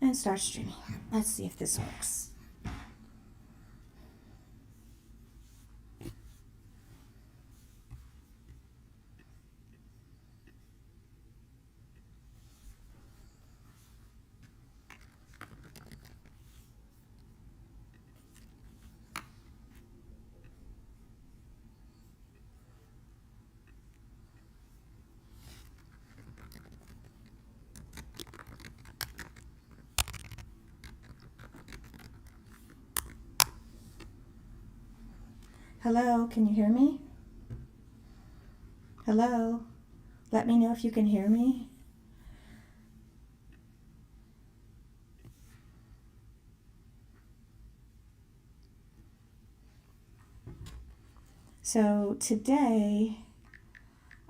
and start streaming. Let's see if this works. Hello, can you hear me? Hello? Let me know if you can hear me. So today,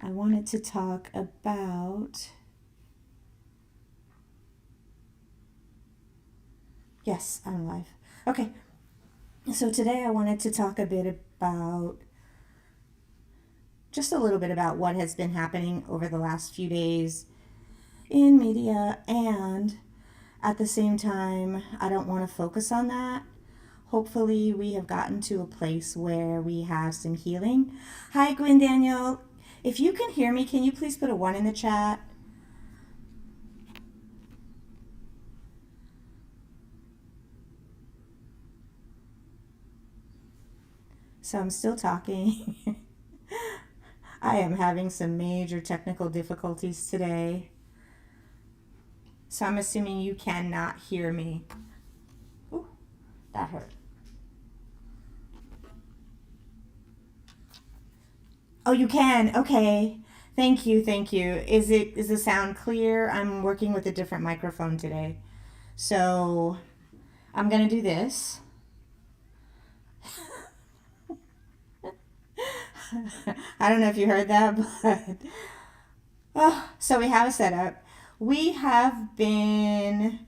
I wanted to talk about... Yes, I'm live. Okay, so today I wanted to talk a bit about... just a little bit about what has been happening over the last few days in media, and at the same time, I don't want to focus on that. Hopefully, we have gotten to a place where we have some healing. Hi, Gwen Daniel. If you can hear me, can you please put a 1 in the chat? So I'm still talking. I am having some major technical difficulties today. So I'm assuming you cannot hear me. Ooh, that hurt. Oh, you can. Okay. Thank you. Thank you. Is the sound clear? I'm working with a different microphone today. So I'm going to do this. I don't know if you heard that, but so we have a setup. We have been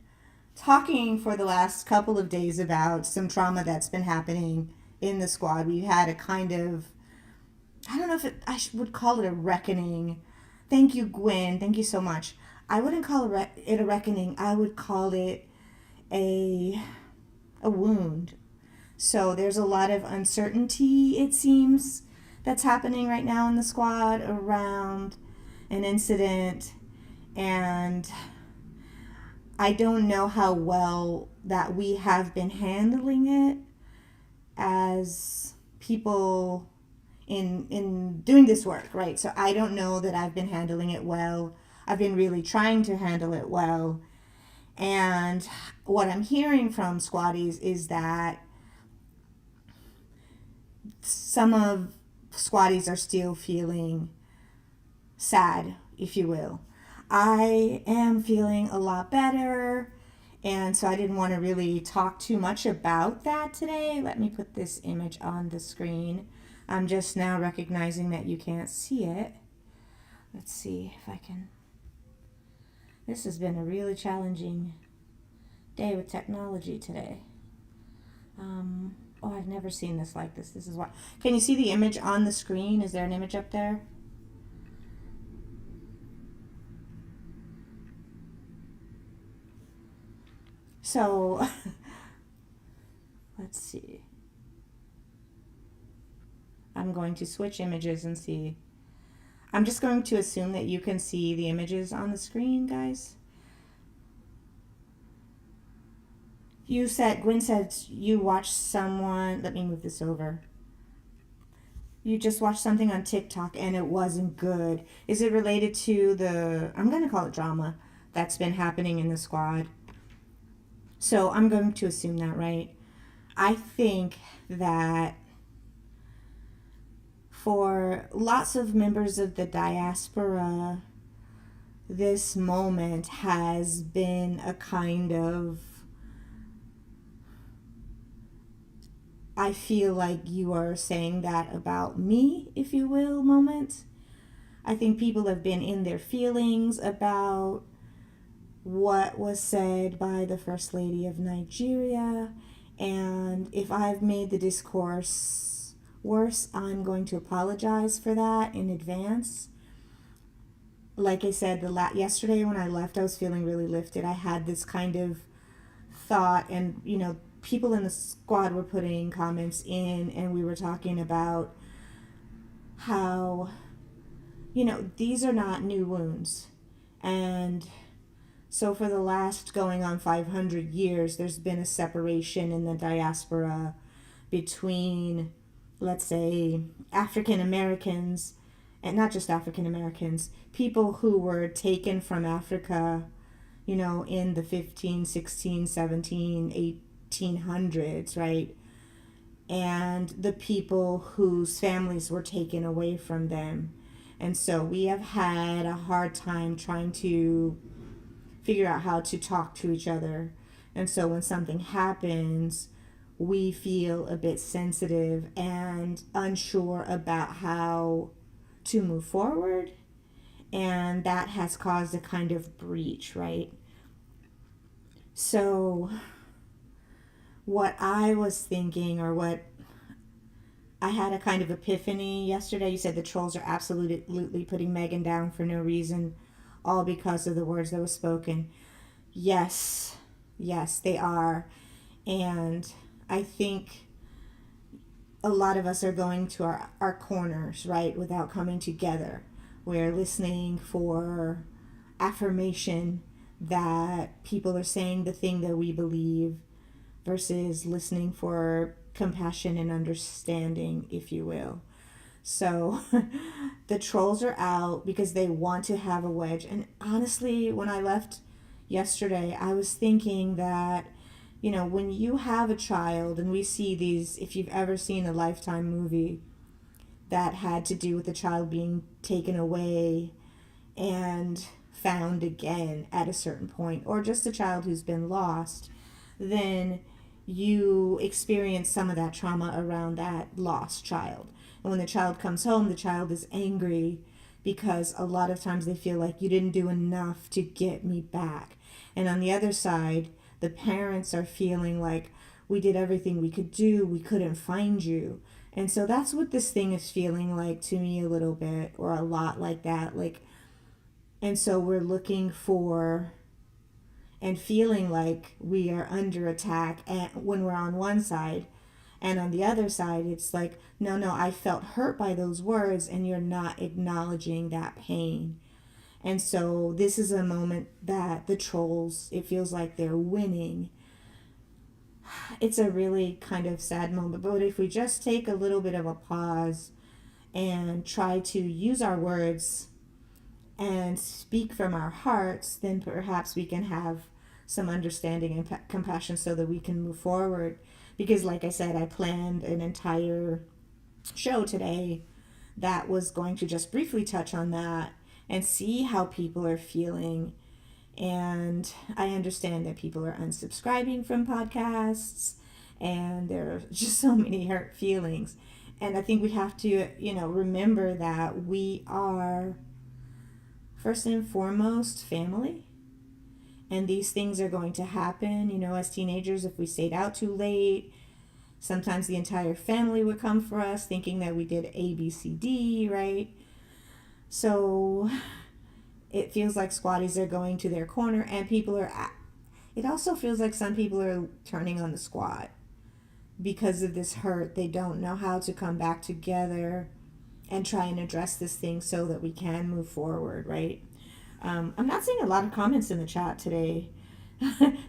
talking for the last couple of days about some trauma that's been happening in the squad. We had a kind of, I don't know if would call it a reckoning. Thank you, Gwen. Thank you so much. I wouldn't call it a reckoning. I would call it a wound. So there's a lot of uncertainty, it seems, that's happening right now in the squad around an incident, and I don't know how well that we have been handling it as people in doing this work, right? So I don't know that I've been handling it well. I've been really trying to handle it well. And what I'm hearing from squaddies is that some of squaddies are still feeling sad, if you will. I am feeling a lot better, and so I didn't want to really talk too much about that today. Let me put this image on the screen. I'm just now recognizing that you can't see it. Let's see if I can. This has been a really challenging day with technology today. Oh, I've never seen this like this. This is why. Can you see the image on the screen? Is there an image up there? So, let's see. I'm going to switch images and see. I'm just going to assume that you can see the images on the screen, guys. Gwen said you watched someone, let me move this over. You just watched something on TikTok and it wasn't good. Is it related to I'm going to call it drama, that's been happening in the squad? So I'm going to assume that, right? I think that for lots of members of the diaspora, this moment has been a kind of, I feel like you are saying that about me, if you will, moment. I think people have been in their feelings about what was said by the First Lady of Nigeria, and if I've made the discourse worse, I'm going to apologize for that in advance. Like I said, yesterday when I left, I was feeling really lifted. I had this kind of thought, and people in the squad were putting comments in, and we were talking about how these are not new wounds. And so for the last going on 500 years, there's been a separation in the diaspora between, let's say, African Americans, and not just African Americans, people who were taken from Africa, in the 15, 16, 17, 1800s, right? And the people whose families were taken away from them. And so we have had a hard time trying to figure out how to talk to each other. And so when something happens, we feel a bit sensitive and unsure about how to move forward. And that has caused a kind of breach, right? So what I was thinking, or what I had a kind of epiphany yesterday. You said the trolls are absolutely putting Meghan down for no reason, all because of the words that were spoken. Yes, they are. And I think a lot of us are going to our corners, right, without coming together. We're listening for affirmation that people are saying the thing that we believe versus listening for compassion and understanding, if you will. So the trolls are out because they want to have a wedge. And honestly, when I left yesterday, I was thinking that, when you have a child, and we see these, if you've ever seen a Lifetime movie that had to do with a child being taken away and found again at a certain point, or just a child who's been lost, then you experience some of that trauma around that lost child. And when the child comes home, the child is angry because a lot of times they feel like you didn't do enough to get me back. And on the other side, the parents are feeling like we did everything we could do, we couldn't find you. And so that's what this thing is feeling like to me, a little bit, or a lot like that. And so we're looking for and feeling like we are under attack when we're on one side, and on the other side it's like, no, I felt hurt by those words, and you're not acknowledging that pain. And so this is a moment that the trolls, it feels like they're winning. It's a really kind of sad moment, but if we just take a little bit of a pause and try to use our words and speak from our hearts, then perhaps we can have some understanding and compassion so that we can move forward. Because like I said, I planned an entire show today that was going to just briefly touch on that and see how people are feeling. And I understand that people are unsubscribing from podcasts, and there are just so many hurt feelings. And I think we have to, remember that we are first and foremost family. And these things are going to happen, as teenagers. If we stayed out too late, sometimes the entire family would come for us thinking that we did A, B, C, D, right? So it feels like squatties are going to their corner, and it also feels like some people are turning on the squad because of this hurt. They don't know how to come back together and try and address this thing so that we can move forward, right? I'm not seeing a lot of comments in the chat today.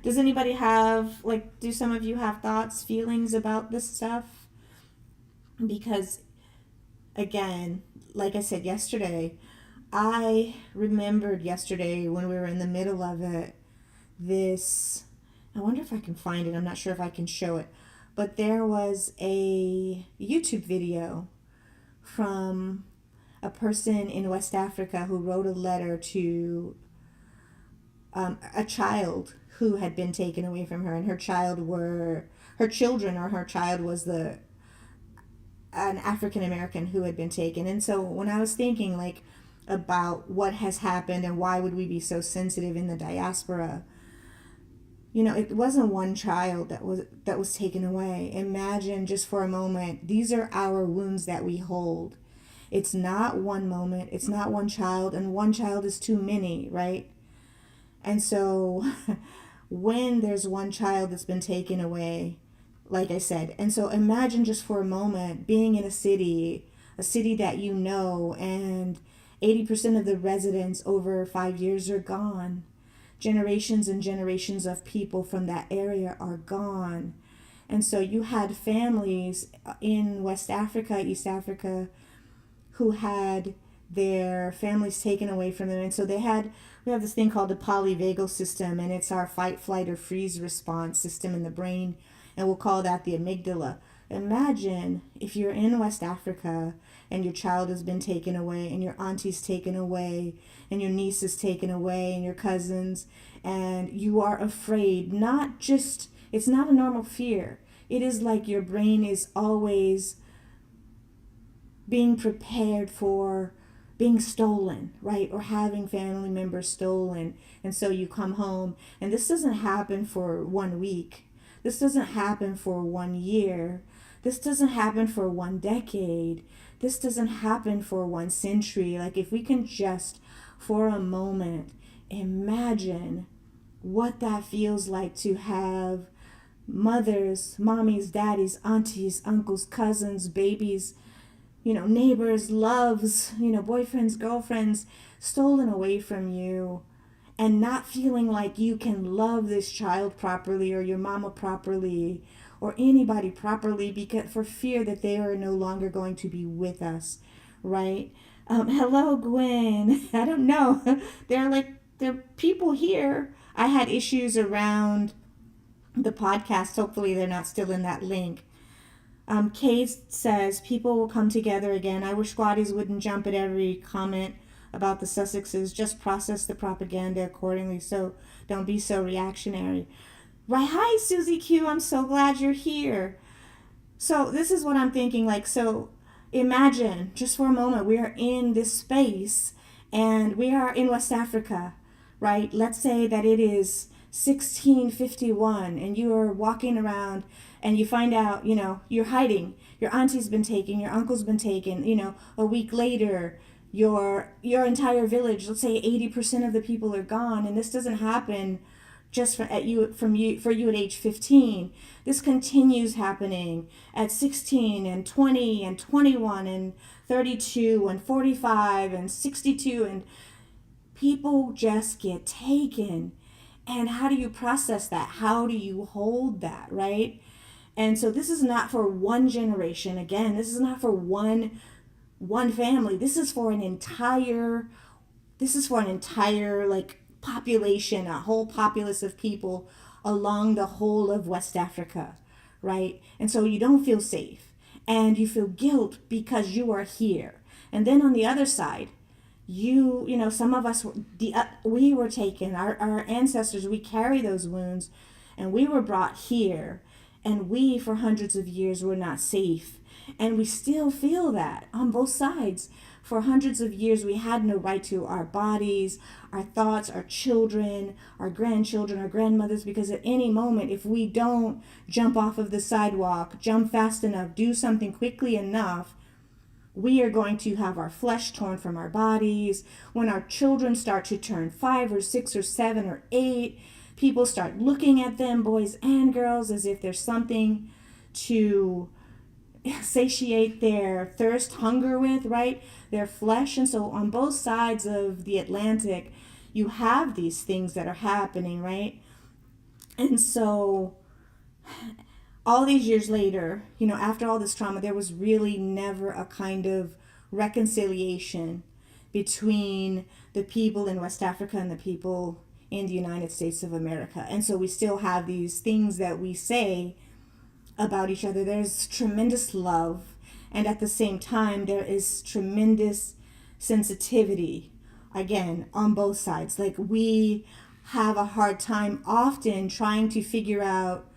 Does anybody have, do some of you have thoughts, feelings about this stuff? Because, again, like I said yesterday, I remembered yesterday when we were in the middle of it, I wonder if I can find it. I'm not sure if I can show it. But there was a YouTube video from a person in West Africa who wrote a letter to a child who had been taken away from her, and her child was an African American who had been taken. And so when I was thinking about what has happened and why would we be so sensitive in the diaspora, it wasn't one child that was taken away. Imagine just for a moment, these are our wounds that we hold. It's not one moment, it's not one child, and one child is too many, right? And so when there's one child that's been taken away, like I said. And so imagine just for a moment being in a city that you know, and 80% of the residents over 5 years are gone. Generations and generations of people from that area are gone. And so you had families in West Africa, East Africa, who had their families taken away from them. And so we have this thing called the polyvagal system, and it's our fight, flight, or freeze response system in the brain, and we'll call that the amygdala. Imagine if you're in West Africa and your child has been taken away, and your auntie's taken away, and your niece is taken away, and your cousins, and you are afraid. It's not a normal fear. It is like your brain is always being prepared for being stolen, right? Or having family members stolen. And so you come home, and this doesn't happen for 1 week. This doesn't happen for 1 year. This doesn't happen for 1 decade. This doesn't happen for 1 century. Like, if we can just, for a moment, imagine what that feels like to have mothers, mommies, daddies, aunties, uncles, cousins, babies, neighbors, loves, boyfriends, girlfriends, stolen away from you, and not feeling like you can love this child properly, or your mama properly, or anybody properly, because for fear that they are no longer going to be with us, right? Hello, Gwen. I don't know. There are people here. I had issues around the podcast. Hopefully they're not still in that link. Kate says, people will come together again. I wish squatties wouldn't jump at every comment about the Sussexes. Just process the propaganda accordingly. So don't be so reactionary. Right. Hi, Susie Q. I'm so glad you're here. So this is what I'm thinking. So imagine just for a moment, we are in this space, and we are in West Africa, right? Let's say that it is 1651, and you are walking around, and you find out, you're hiding. Your auntie's been taken, your uncle's been taken. A week later, your entire village, let's say 80% of the people are gone, and this doesn't happen just for you at age 15. This continues happening at 16 and 20 and 21 and 32 and 45 and 62, and people just get taken. And how do you process that? How do you hold that, right? And so this is not for one generation. Again, this is not for one family. This is for an entire population, a whole populace of people along the whole of West Africa, right? And so you don't feel safe, and you feel guilt because you are here. And then on the other side, some of us, we were taken, our ancestors, we carry those wounds, and we were brought here, and we, for hundreds of years, were not safe. And we still feel that on both sides. For hundreds of years, we had no right to our bodies, our thoughts, our children, our grandchildren, our grandmothers, because at any moment, if we don't jump off of the sidewalk, jump fast enough, do something quickly enough, we are going to have our flesh torn from our bodies. When our children start to turn 5 or 6 or 7 or 8, people start looking at them, boys and girls, as if there's something to satiate their thirst, hunger with, right? Their flesh. And so on both sides of the Atlantic, you have these things that are happening, right? And so all these years later, after all this trauma, there was really never a kind of reconciliation between the people in West Africa and the people in the United States of America. And so we still have these things that we say about each other. There's tremendous love, and at the same time, there is tremendous sensitivity, again, on both sides. Like, we have a hard time often trying to figure out,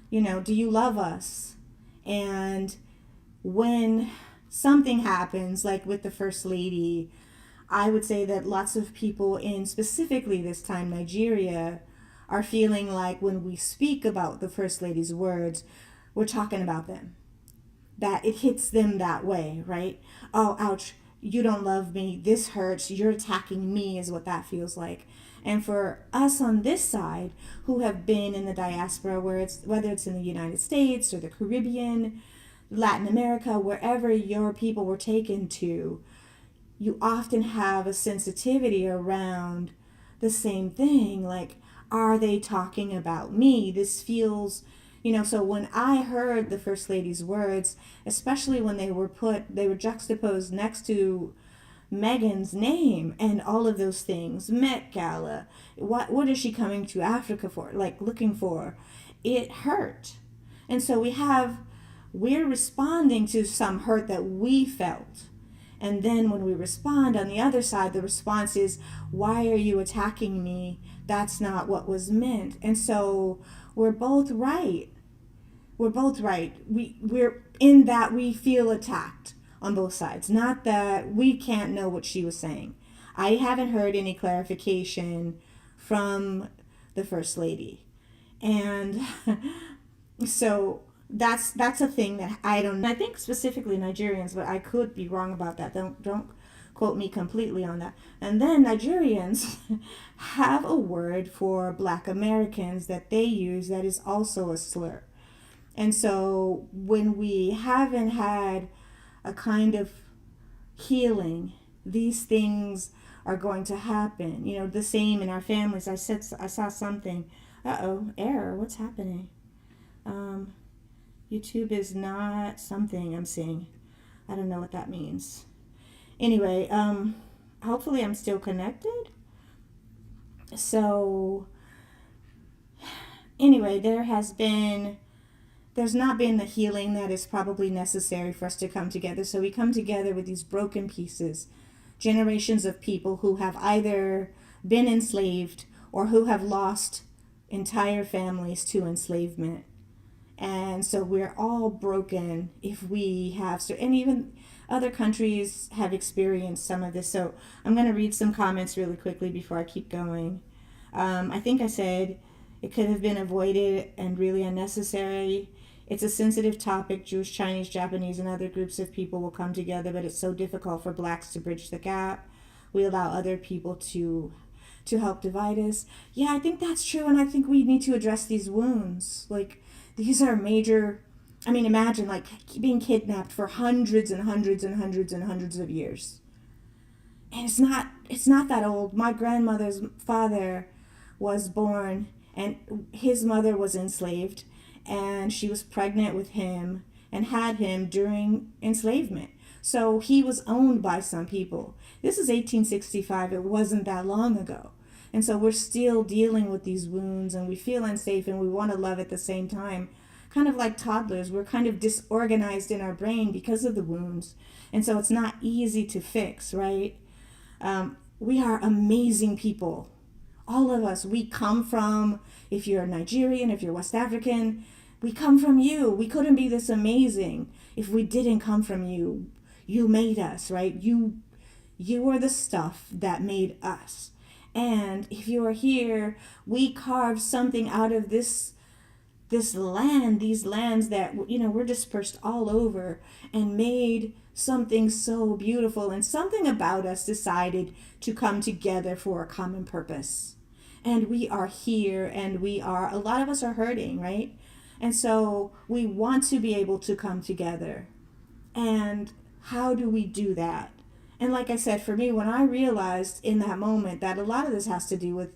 do you love us? And when something happens, like with the First Lady, I would say that lots of people in specifically this time Nigeria are feeling like when we speak about the First Lady's words, we're talking about them. That it hits them that way, right? Oh, ouch, you don't love me, this hurts, you're attacking me, is what that feels like. And for us on this side who have been in the diaspora, whether it's in the United States or the Caribbean, Latin America, wherever your people were taken to, you often have a sensitivity around the same thing. Like, are they talking about me? This feels, so when I heard the First Lady's words, especially when they were juxtaposed next to Meghan's name and all of those things, Met Gala, what is she coming to Africa for, like looking for? It hurt. And so we're responding to some hurt that we felt. And then when we respond on the other side, the response is, why are you attacking me? That's not what was meant. And so we're both right. We're both right. We're in that we feel attacked on both sides. Not that we can't know what she was saying. I haven't heard any clarification from the First Lady. And so that's a thing that I don't know. I think specifically Nigerians, but I could be wrong about that. Don't quote me completely on that. And then Nigerians have a word for Black Americans that they use that is also a slur. And so when we haven't had a kind of healing, these things are going to happen. The same in our families. I saw something. Error. What's happening? YouTube is not something I'm seeing. I don't know what that means. Anyway, hopefully I'm still connected. So, anyway, there's not been the healing that is probably necessary for us to come together. So we come together with these broken pieces, generations of people who have either been enslaved or who have lost entire families to enslavement. And so we're all broken if we have, and even other countries have experienced some of this. So I'm going to read some comments really quickly before I keep going. I think I said it could have been avoided and really unnecessary. It's a sensitive topic. Jewish, Chinese, Japanese, and other groups of people will come together, but it's so difficult for Blacks to bridge the gap. We allow other people to help divide us. Yeah, I think that's true, and I think we need to address these wounds. Like, these are major. Imagine like being kidnapped for hundreds and hundreds and hundreds and hundreds of years. And it's not that old. My grandmother's father was born and his mother was enslaved, and she was pregnant with him and had him during enslavement. So he was owned by some people. This is 1865. It wasn't that long ago. And so we're still dealing with these wounds, and we feel unsafe, and we want to love at the same time. Kind of like toddlers, we're kind of disorganized in our brain because of the wounds. And so it's not easy to fix, right? We are amazing people. All of us, we come from, if you're Nigerian, if you're West African, we come from you. We couldn't be this amazing if we didn't come from you. You made us, right? You are the stuff that made us. And if you are here, we carved something out of this land, these lands that, we're dispersed all over, and made something so beautiful, and something about us decided to come together for a common purpose. And we are here, and a lot of us are hurting, right? And so we want to be able to come together. And how do we do that? And like I said, for me, when I realized in that moment that a lot of this has to do with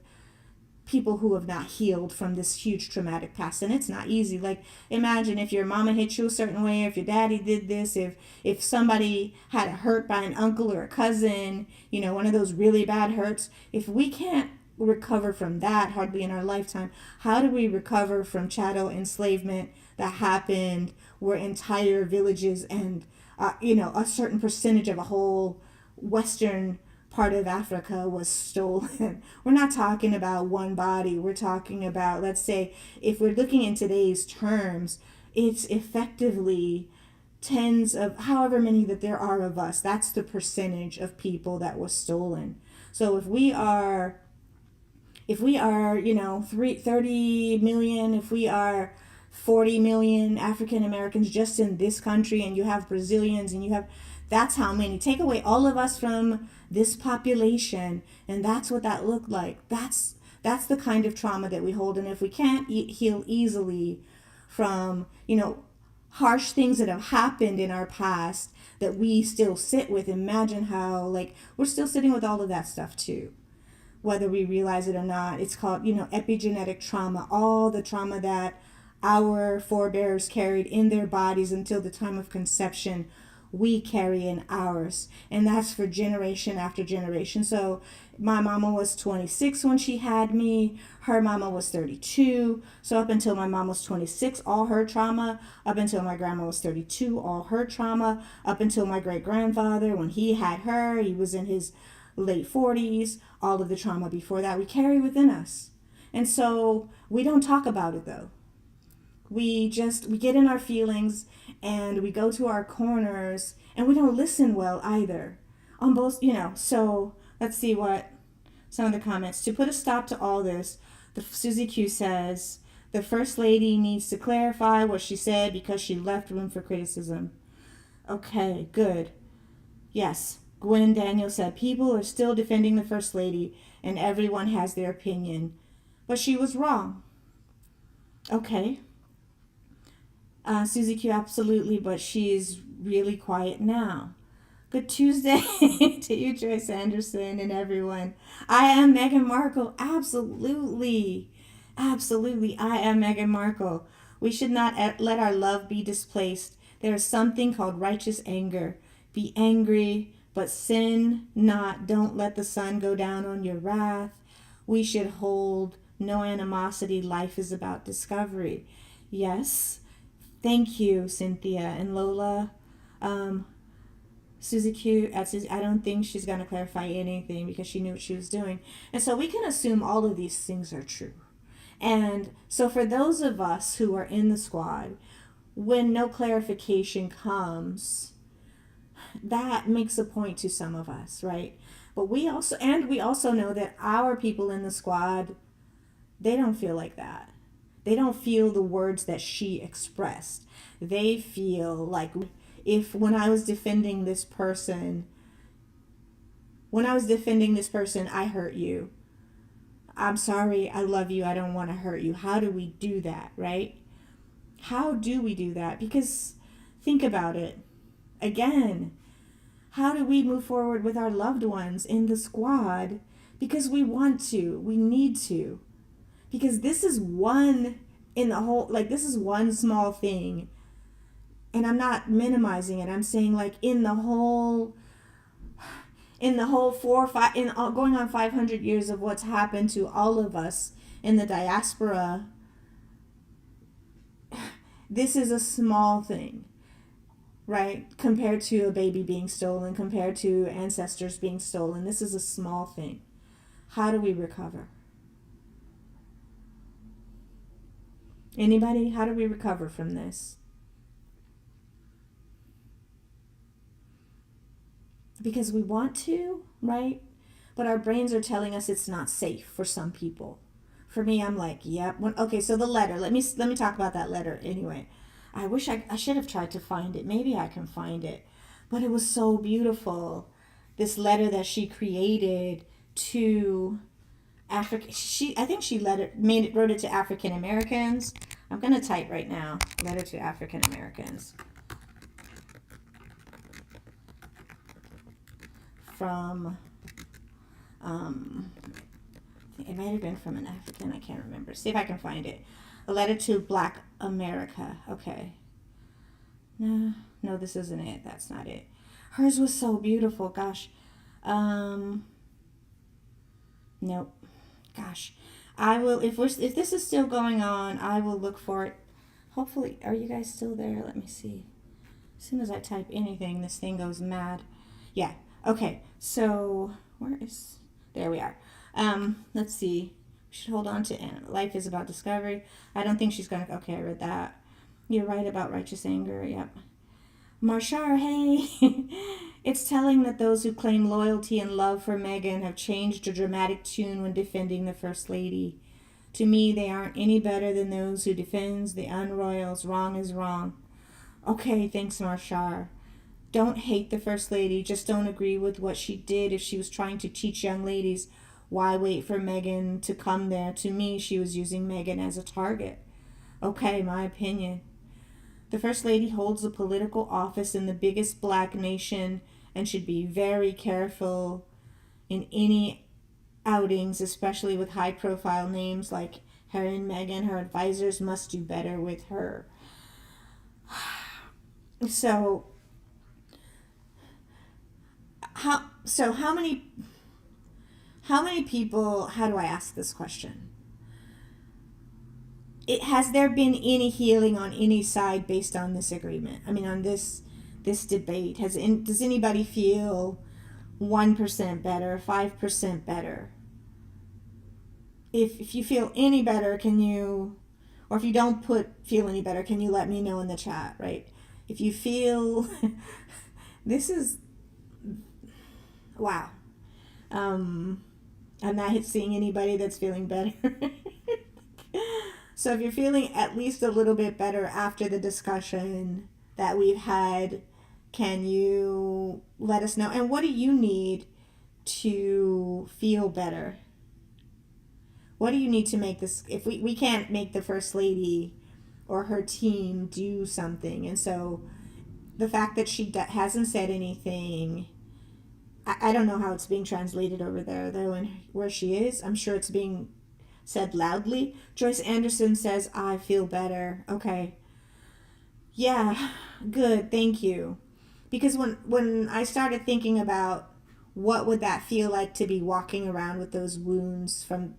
people who have not healed from this huge traumatic past, and it's not easy. Like, imagine if your mama hit you a certain way, if your daddy did this, if somebody had a hurt by an uncle or a cousin, one of those really bad hurts. If we can't recover from that hardly in our lifetime, how do we recover from chattel enslavement that happened where entire villages and a certain percentage of a whole western part of Africa was stolen? We're not talking about one body. We're talking about, let's say, if we're looking in today's terms, it's effectively tens of, however many that there are of us, that's the percentage of people that was stolen. So if we are 30 million, if we are 40 million African Americans just in this country, and you have Brazilians, and you have, That's how many. Take away all of us from this population, and that's what that looked like. That's the kind of trauma that we hold. And if we can't heal easily from, harsh things that have happened in our past that we still sit with, imagine how, like, we're still sitting with all of that stuff too, whether we realize it or not. It's called, epigenetic trauma, all the trauma that our forebears carried in their bodies until the time of conception, we carry in ours. And that's for generation after generation. So my mama was 26 when she had me. Her mama was 32. So up until my mom was 26, all her trauma. Up until my grandma was 32, all her trauma. Up until my great-grandfather, when he had her, he was in his late 40s. All of the trauma before that we carry within us. And so we don't talk about it, though. We get in our feelings and we go to our corners, and we don't listen well either on both, so let's see what some of the comments. To put a stop to all this, Susie Q says, the First Lady needs to clarify what she said because she left room for criticism. Okay, good. Yes, Gwen Daniel said, people are still defending the First Lady and everyone has their opinion, but she was wrong. Okay. Susie Q, absolutely, but she's really quiet now. Good Tuesday to you, Joyce Anderson, and everyone. I am Meghan Markle. Absolutely. Absolutely, I am Meghan Markle. We should not let our love be displaced. There is something called righteous anger. Be angry, but sin not. Don't let the sun go down on your wrath. We should hold no animosity. Life is about discovery. Yes. Thank you, Cynthia and Lola. Susie Q, I don't think she's going to clarify anything because she knew what she was doing. And so we can assume all of these things are true. And so for those of us who are in the squad, when no clarification comes, that makes a point to some of us, right? But we also know that our people in the squad, they don't feel like that. They don't feel the words that she expressed. They feel like when I was defending this person, I hurt you. I'm sorry, I love you, I don't want to hurt you. How do we do that, right? How do we do that? Because think about it. Again, how do we move forward with our loved ones in the squad? Because we want to, we need to. Because this is one this is one small thing. And I'm not minimizing it. I'm saying in the whole going on 500 years of what's happened to all of us in the diaspora, this is a small thing, right? Compared to a baby being stolen, compared to ancestors being stolen. This is a small thing. How do we recover? Anybody? How do we recover from this? Because we want to, right? But our brains are telling us it's not safe for some people. For me, I'm like, yep. Okay, so the letter. Let me talk about that letter anyway. I wish I should have tried to find it. Maybe I can find it. But it was so beautiful. This letter that she created to Africa. I think she wrote it to African Americans. I'm gonna type right now. Letter to African Americans. From it might have been from an African, I can't remember. See if I can find it. A letter to Black America. Okay. No, this isn't it. That's not it. Hers was so beautiful. Gosh. Nope. Gosh. I will, if this is still going on, I will look for it. Hopefully, are you guys still there? Let me see. As soon as I type anything, this thing goes mad. Yeah. Okay. So, there we are. Let's see. We should hold on to life is about discovery. I don't think she's going to, okay, I read that. You're right about righteous anger. Yep. Marshar, hey. It's telling that those who claim loyalty and love for Meghan have changed a dramatic tune when defending the First Lady. To me, they aren't any better than those who defends the unroyals. Wrong is wrong. Okay, thanks, Marshar. Don't hate the First Lady, just don't agree with what she did. If she was trying to teach young ladies, why wait for Meghan to come there? To me, she was using Meghan as a target. Okay, my opinion. The First Lady holds a political office in the biggest black nation and should be very careful in any outings, especially with high profile names like Harry and Meghan. Her advisors must do better with her. So how many people, how do I ask this question? Has there been any healing on any side based on this agreement? I mean, on this debate, does anybody feel 1% better, 5% better? If you feel any better, can you, or if you don't feel any better, can you let me know in the chat, right? If you feel, this is, wow. I'm not seeing anybody that's feeling better. So if you're feeling at least a little bit better after the discussion that we've had, can you let us know? And what do you need to feel better? What do you need to make this, if we can't make the First Lady or her team do something, and so the fact that she hasn't said anything, I don't know how it's being translated over there though, and where she is, I'm sure it's being said loudly. Joyce Anderson says, I feel better. Okay. Yeah, good, thank you. Because when I started thinking about what would that feel like to be walking around with those wounds from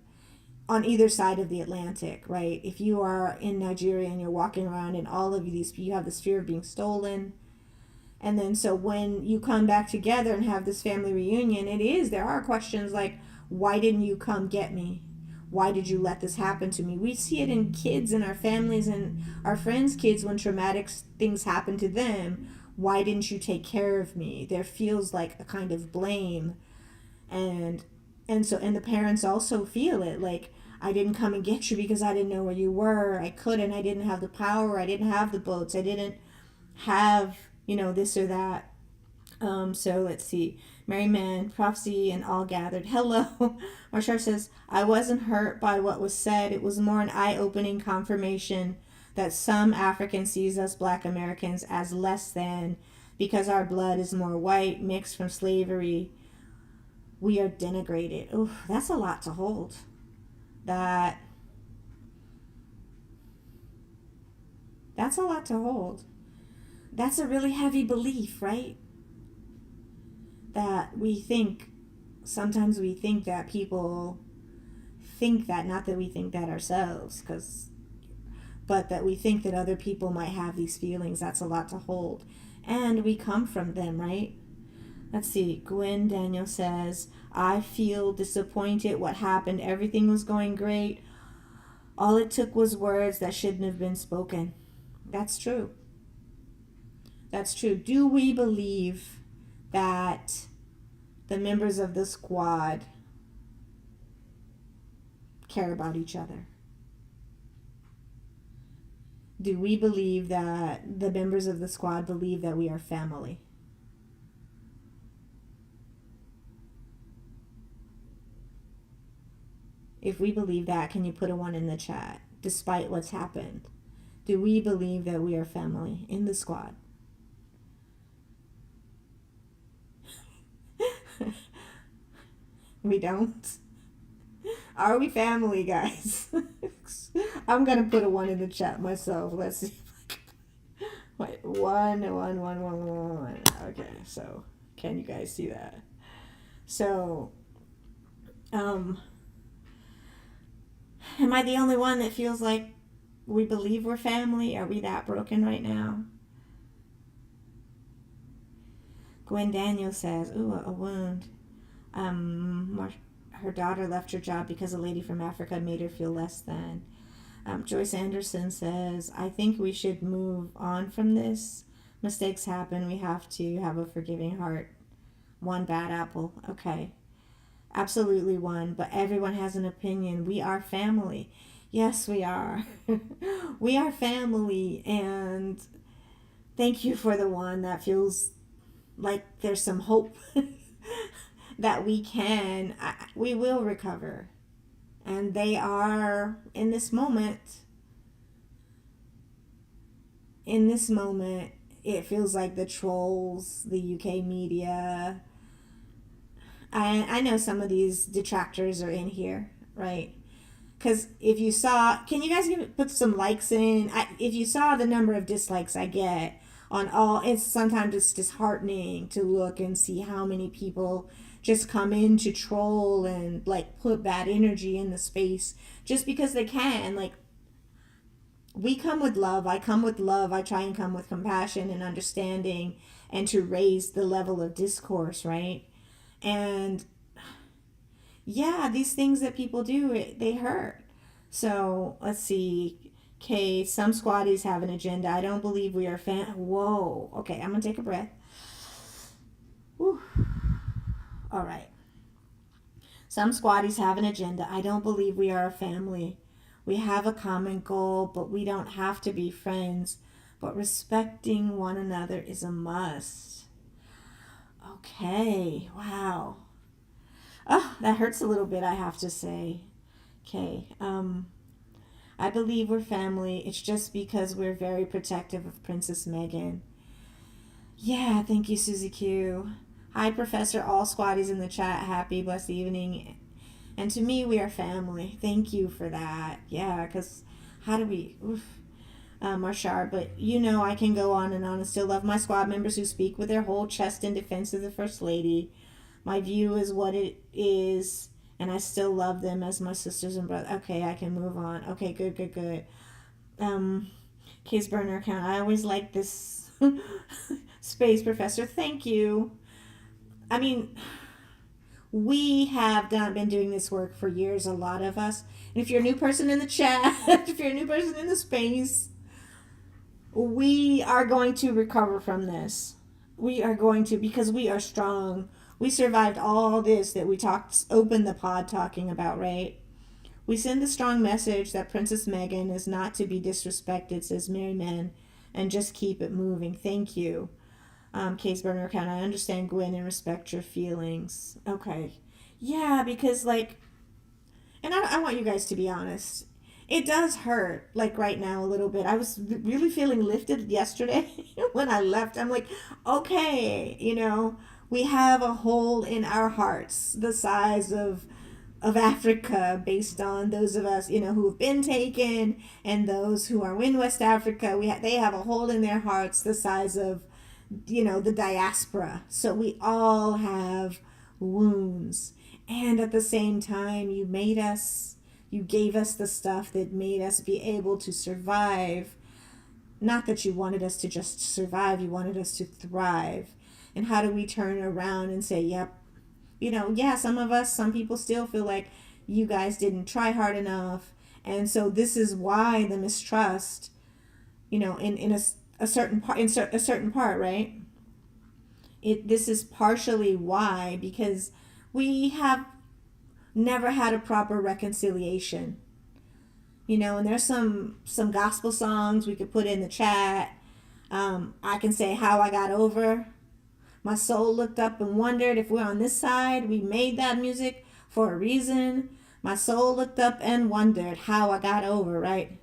on either side of the Atlantic, right? If you are in Nigeria and you're walking around and all of these, you have this fear of being stolen. And then so when you come back together and have this family reunion, there are questions like, why didn't you come get me? Why did you let this happen to me? We see it in kids in our families and our friends' kids when traumatic things happen to them. Why didn't you take care of me? There feels like a kind of blame. And the parents also feel it, like, I didn't come and get you because I didn't know where you were. I couldn't. I didn't have the power. I didn't have the boats. I didn't have, this or that. So let's see. Mary Mann, prophecy, and all gathered. Hello. Marshall says, I wasn't hurt by what was said. It was more an eye-opening confirmation that some Africans sees us Black Americans as less than because our blood is more white, mixed from slavery. We are denigrated. Ooh, that's a lot to hold. That's a lot to hold. That's a really heavy belief, right? That sometimes we think that people think that, not that we think that ourselves, but that we think that other people might have these feelings. That's a lot to hold. And we come from them, right? Let's see. Gwen Daniel says, I feel disappointed. What happened? Everything was going great. All it took was words that shouldn't have been spoken. That's true. That's true. Do we believe that the members of the squad care about each other? Do we believe that the members of the squad believe that we are family? If we believe that, can you put a 1 in the chat? Despite what's happened, do we believe that we are family in the squad? We don't. Are we family, guys? I'm gonna put a 1 in the chat myself. Let's see. Wait, 1. Okay, so can you guys see that? So, am I the only one that feels like we believe we're family? Are we that broken right now? Gwen Daniel says, ooh, a wound. Her daughter left her job because a lady from Africa made her feel less than. Joyce Anderson says, I think we should move on from this. Mistakes happen. We have to have a forgiving heart. 1 bad apple. Okay. Absolutely 1, but everyone has an opinion. We are family. Yes, we are. We are family, and thank you for the 1 that feels like there's some hope that we will recover. And they are in this moment, it feels like the trolls, the UK media. I know some of these detractors are in here, right? Because if you saw, can you guys put some likes in? If you saw the number of dislikes I get on all, sometimes it's disheartening to look and see how many people just come in to troll and like put bad energy in the space just because they can. Like, we come with love. I come with love. I try and come with compassion and understanding and to raise the level of discourse, right? And yeah, these things that people do, they hurt. So let's see. Okay, some squatties have an agenda. I don't believe we are Whoa. Okay, I'm gonna take a breath. Whew. All right. Some squatties have an agenda. I don't believe we are a family. We have a common goal, but we don't have to be friends. But respecting one another is a must. Okay, wow. Oh, that hurts a little bit, I have to say. Okay, I believe we're family. It's just because we're very protective of Princess Meghan. Yeah, thank you, Susie Q. Hi, Professor. All squatties in the chat. Happy, blessed evening. And to me, we are family. Thank you for that. Yeah, because how do we... Marshar, but I can go on and still love my squad members who speak with their whole chest in defense of the First Lady. My view is what it is, and I still love them as my sisters and brothers. Okay, I can move on. Okay, good. Case burner account. I always like this space, Professor. Thank you. I mean, we have been doing this work for years, a lot of us. And if you're a new person in the chat, if you're a new person in the space, we are going to recover from this. We are going to, because we are strong. We survived all this that we opened the pod talking about, right? We send a strong message that Princess Meghan is not to be disrespected, says Mary Mann, and just keep it moving. Thank you. Case burner account. I understand, Gwen, and respect your feelings. Okay. Yeah, because and I want you guys to be honest. It does hurt, right now a little bit. I was really feeling lifted yesterday when I left. I'm like, okay, we have a hole in our hearts the size of Africa, based on those of us, who have been taken, and those who are in West Africa. They have a hole in their hearts the size of, the diaspora. So we all have wounds. And at the same time, you gave us the stuff that made us be able to survive. Not that you wanted us to just survive, you wanted us to thrive. And how do we turn around and say, yep, some people still feel like you guys didn't try hard enough. And so this is why the mistrust, in a certain part, right? This is partially why, because we have never had a proper reconciliation, and there's some gospel songs we could put in the chat. I can say how I got over. My soul looked up and wondered if we're on this side. We made that music for a reason. My soul looked up and wondered how I got over, right?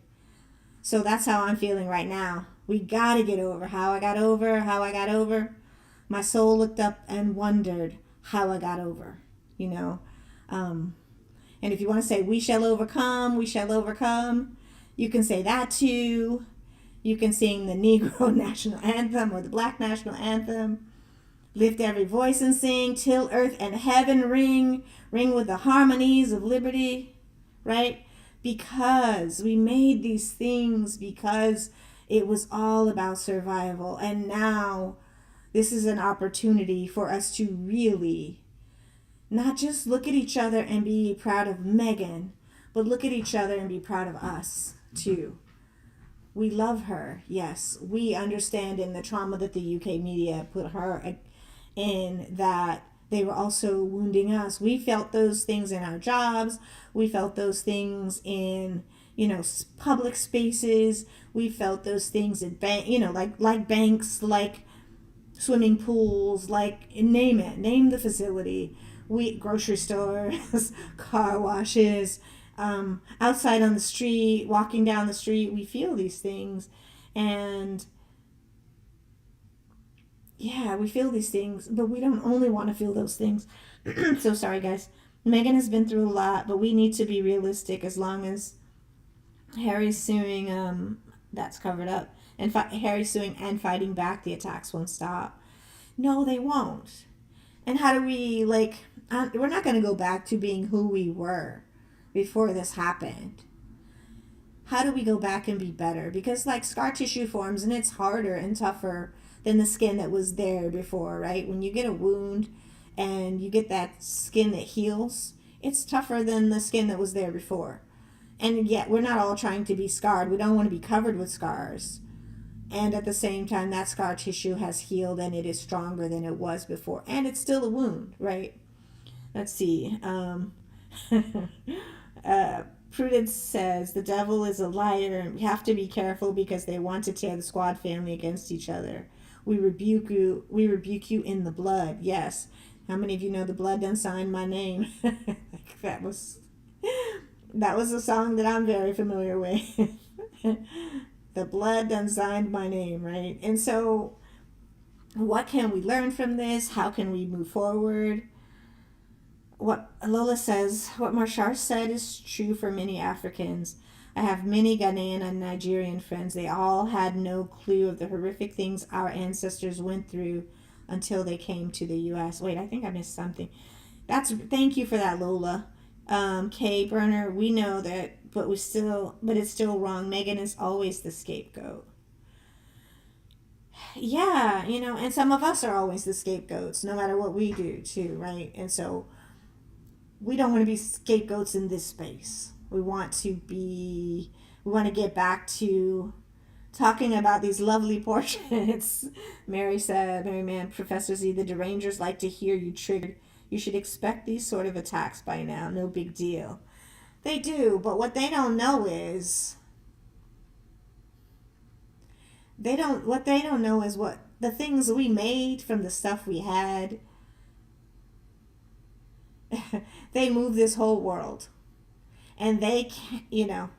So that's how I'm feeling right now. We gotta get over how I got over. My soul looked up and wondered how I got over, And if you want to say, we shall overcome, you can say that too. You can sing the Negro national anthem or the Black national anthem. Lift every voice and sing till earth and heaven ring with the harmonies of liberty, right? Because we made these things because it was all about survival. And now this is an opportunity for us to really not just look at each other and be proud of Meghan, but look at each other and be proud of us too. We love her, yes. We understand in the trauma that the UK media put her in, that they were also wounding us. We felt those things in our jobs. We felt those things in, public spaces. We felt those things at like banks, swimming pools, like name it, name the facility. We grocery stores, car washes, outside on the street, walking down the street. We feel these things, and yeah, we feel these things, but we don't only want to feel those things. So sorry, guys. Meghan has been through a lot, but we need to be realistic. As long as Harry's suing, that's covered up, and Harry's suing and fighting back, the attacks won't stop. No, they won't. And how do we, like, we're not going to go back to being who we were before this happened. How do we go back and be better? Because, like, scar tissue forms, and it's harder and tougher than the skin that was there before, right? When you get a wound and you get that skin that heals, it's tougher than the skin that was there before. And yet, we're not all trying to be scarred. We don't want to be covered with scars. And at the same time, that scar tissue has healed and it is stronger than it was before. And it's still a wound, right? Let's see. Prudence says, the devil is a liar and we have to be careful because they want to tear the Squad family against each other. We rebuke you in the blood. Yes. How many of you know the blood done signed my name? that was a song that I'm very familiar with. The blood done signed my name, right? And so what can we learn from this? How can we move forward? What Lola says, what Marshar said is true for many Africans. I have many Ghanaian and Nigerian friends. They all had no clue of the horrific things our ancestors went through until they came to the U.S. Wait, I think I missed something. Thank you for that, Lola. Kay Burner, we know that, but it's still wrong. Meghan is always the scapegoat. Yeah, and some of us are always the scapegoats, no matter what we do too, right? And so we don't want to be scapegoats in this space. We want to get back to talking about these lovely portraits. Mary Mann, Professor Z, the derangers like to hear you triggered. You should expect these sort of attacks by now. No big deal. They do, but what they don't know is what the things we made from the stuff we had. They move this whole world. And they can't,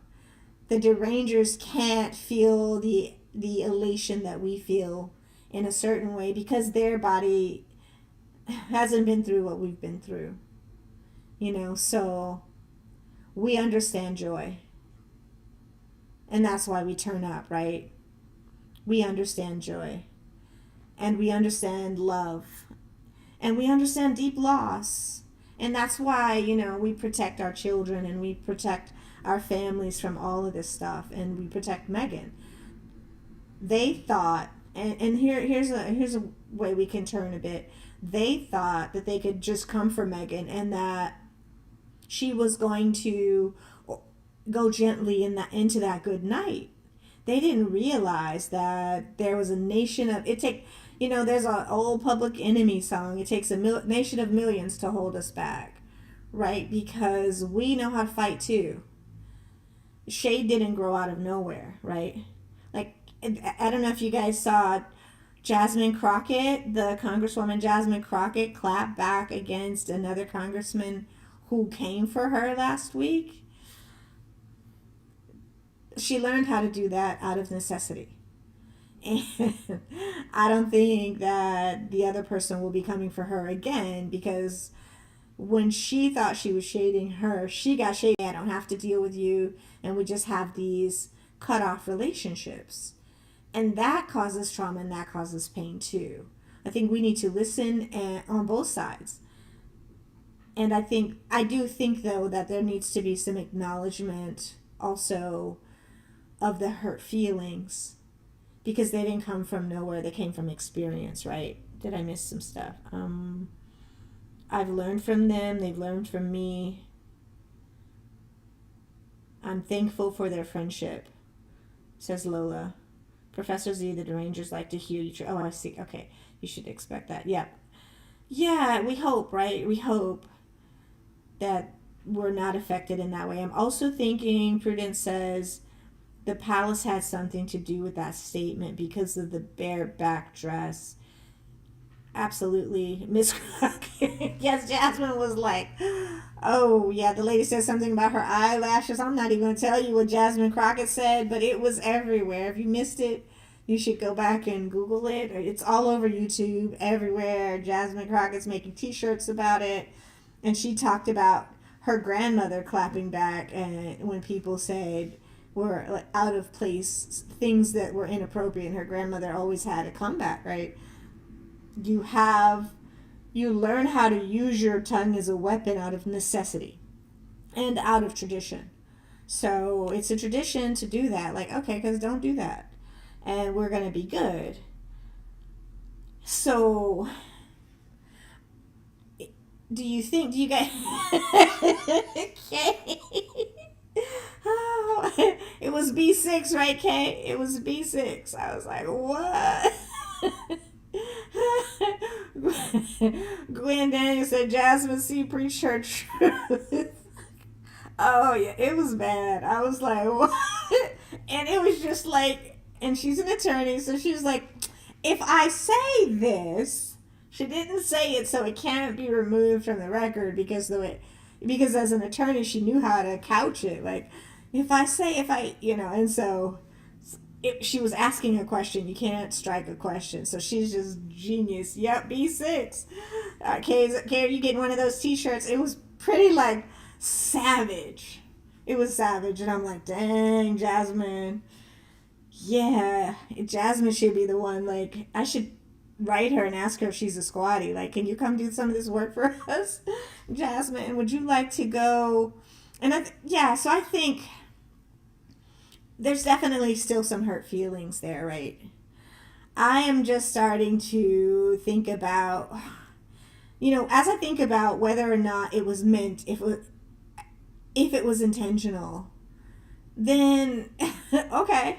the derangers can't feel the elation that we feel in a certain way because their body hasn't been through what we've been through. So we understand joy. And that's why we turn up, right? We understand joy. And we understand love. And we understand deep loss. And that's why, we protect our children and we protect our families from all of this stuff. And we protect Meghan. They thought, and here's a way we can turn a bit. They thought that they could just come for Meghan and that she was going to go gently into that good night. They didn't realize that there was a nation of there's an old Public Enemy song. It takes a nation of millions to hold us back, right? Because we know how to fight too. Shade didn't grow out of nowhere, right? Like, I don't know if you guys saw Jasmine Crockett, the Congresswoman Jasmine Crockett, clap back against another congressman who came for her last week. She learned how to do that out of necessity. And I don't think that the other person will be coming for her again because when she thought she was shading her, she got shaded. I don't have to deal with you. And we just have these cut off relationships. And that causes trauma and that causes pain too. I think we need to listen on both sides. And I do think though that there needs to be some acknowledgement also of the hurt feelings because they didn't come from nowhere. They came from experience, right? Did I miss some stuff? I've learned from them. They've learned from me. I'm thankful for their friendship, says Lola. Professor Z, the derangers like to hear you. Oh, I see. Okay. You should expect that. Yeah. Yeah, we hope, right? We hope that we're not affected in that way. I'm also thinking, Prudence says, the palace had something to do with that statement because of the bareback dress. absolutely. Miss Crockett. Yes, Jasmine was like, oh, yeah, the lady said something about her eyelashes. I'm not even going to tell you what Jasmine Crockett said, but it was everywhere. If you missed it, you should go back and Google it. It's all over YouTube, everywhere. Jasmine Crockett's making t-shirts about it. And she talked about her grandmother clapping back and when people said were like out of place, things that were inappropriate. And her grandmother always had a comeback, right? You learn how to use your tongue as a weapon out of necessity and out of tradition. So it's a tradition to do that. Like, okay, because don't do that. And we're going to be good. So, do you guys... Okay. Oh, it was B6, right, Kay? It was B6. I was like, what? Gwen Daniel said, Jasmine C. preached her truth. Oh, yeah, it was bad. I was like, what? And it was just like, and she's an attorney, so she was like, if I say this, she didn't say it so it can't be removed from the record because as an attorney, she knew how to couch it. Like, and so she was asking a question. You can't strike a question. So she's just genius. Yep, B6. Kay, are you getting one of those t-shirts? It was pretty, like, savage. It was savage. And I'm like, dang, Jasmine. Yeah, Jasmine should be the one. Like, I should write her and ask her if she's a squatty. Like, can you come do some of this work for us? Jasmine, would you like to go? And so I think there's definitely still some hurt feelings there, right? I am just starting to think about, as I think about whether or not it was meant, if it was intentional, then, okay,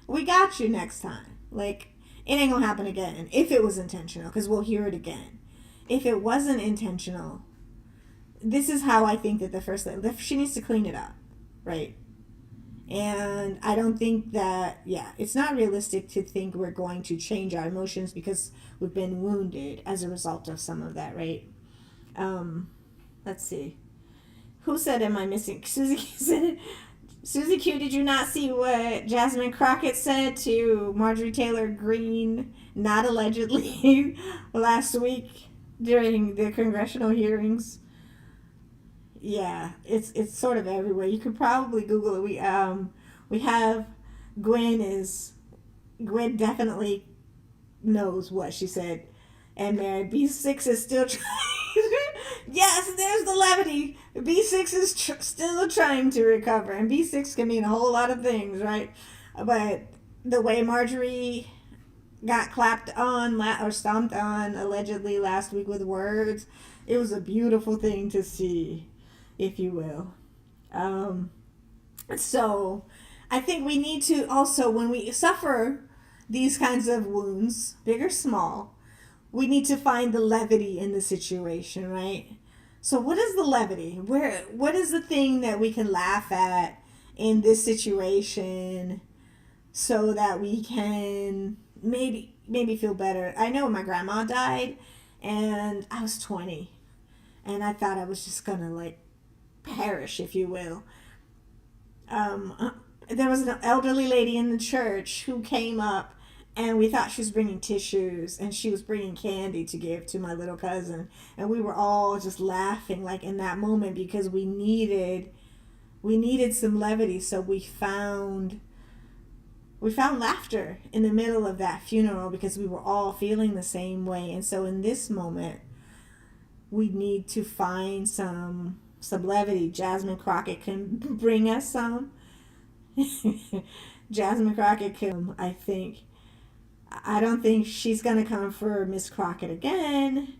we got you next time. Like, it ain't gonna happen again if it was intentional, because we'll hear it again. If it wasn't intentional, this is how I think that the first lady, she needs to clean it up, right? And I don't think that, it's not realistic to think we're going to change our emotions because we've been wounded as a result of some of that, right? Let's see. Who said, am I missing? Susie said it. Susie Q, did you not see what Jasmine Crockett said to Marjorie Taylor Greene, not allegedly, last week during the congressional hearings? Yeah, it's sort of everywhere. You could probably Google it. We have Gwen definitely knows what she said, and Mary B6 is still trying. Yes, there's the levity. B6 is still trying to recover, and B6 can mean a whole lot of things, right? But the way Marjorie got clapped on or stomped on allegedly last week with words, it was a beautiful thing to see, if you will. So I think we need to also, when we suffer these kinds of wounds, big or small, we need to find the levity in the situation, right? So what is the levity? What is the thing that we can laugh at in this situation so that we can maybe feel better? I know my grandma died and I was 20 and I thought I was just gonna like perish, if you will. There was an elderly lady in the church who came up and we thought she was bringing tissues and she was bringing candy to give to my little cousin. And we were all just laughing like in that moment because we needed some levity. So we found laughter in the middle of that funeral because we were all feeling the same way. And so in this moment, we need to find some levity. Jasmine Crockett can bring us some. Jasmine Crockett can, I think. I don't think she's going to come for Miss Crockett again.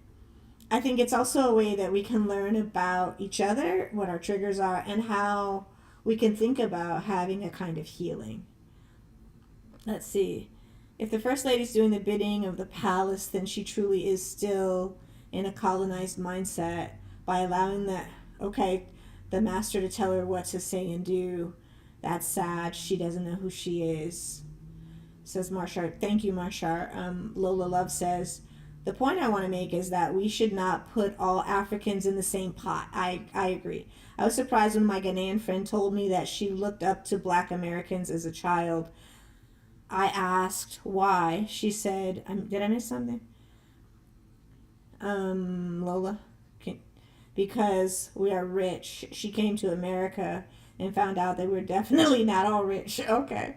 I think it's also a way that we can learn about each other, what our triggers are, and how we can think about having a kind of healing. Let's see. If the First Lady's doing the bidding of the palace, then she truly is still in a colonized mindset by allowing the master to tell her what to say and do. That's sad. She doesn't know who she is. Says Marshart. Thank you, Marshart. Lola Love says, The point I want to make is that we should not put all Africans in the same pot. I agree. I was surprised when my Ghanaian friend told me that she looked up to Black Americans as a child. I asked why. She said, did I miss something? Lola? Because we are rich. She came to America and found out that we're definitely not all rich. Okay.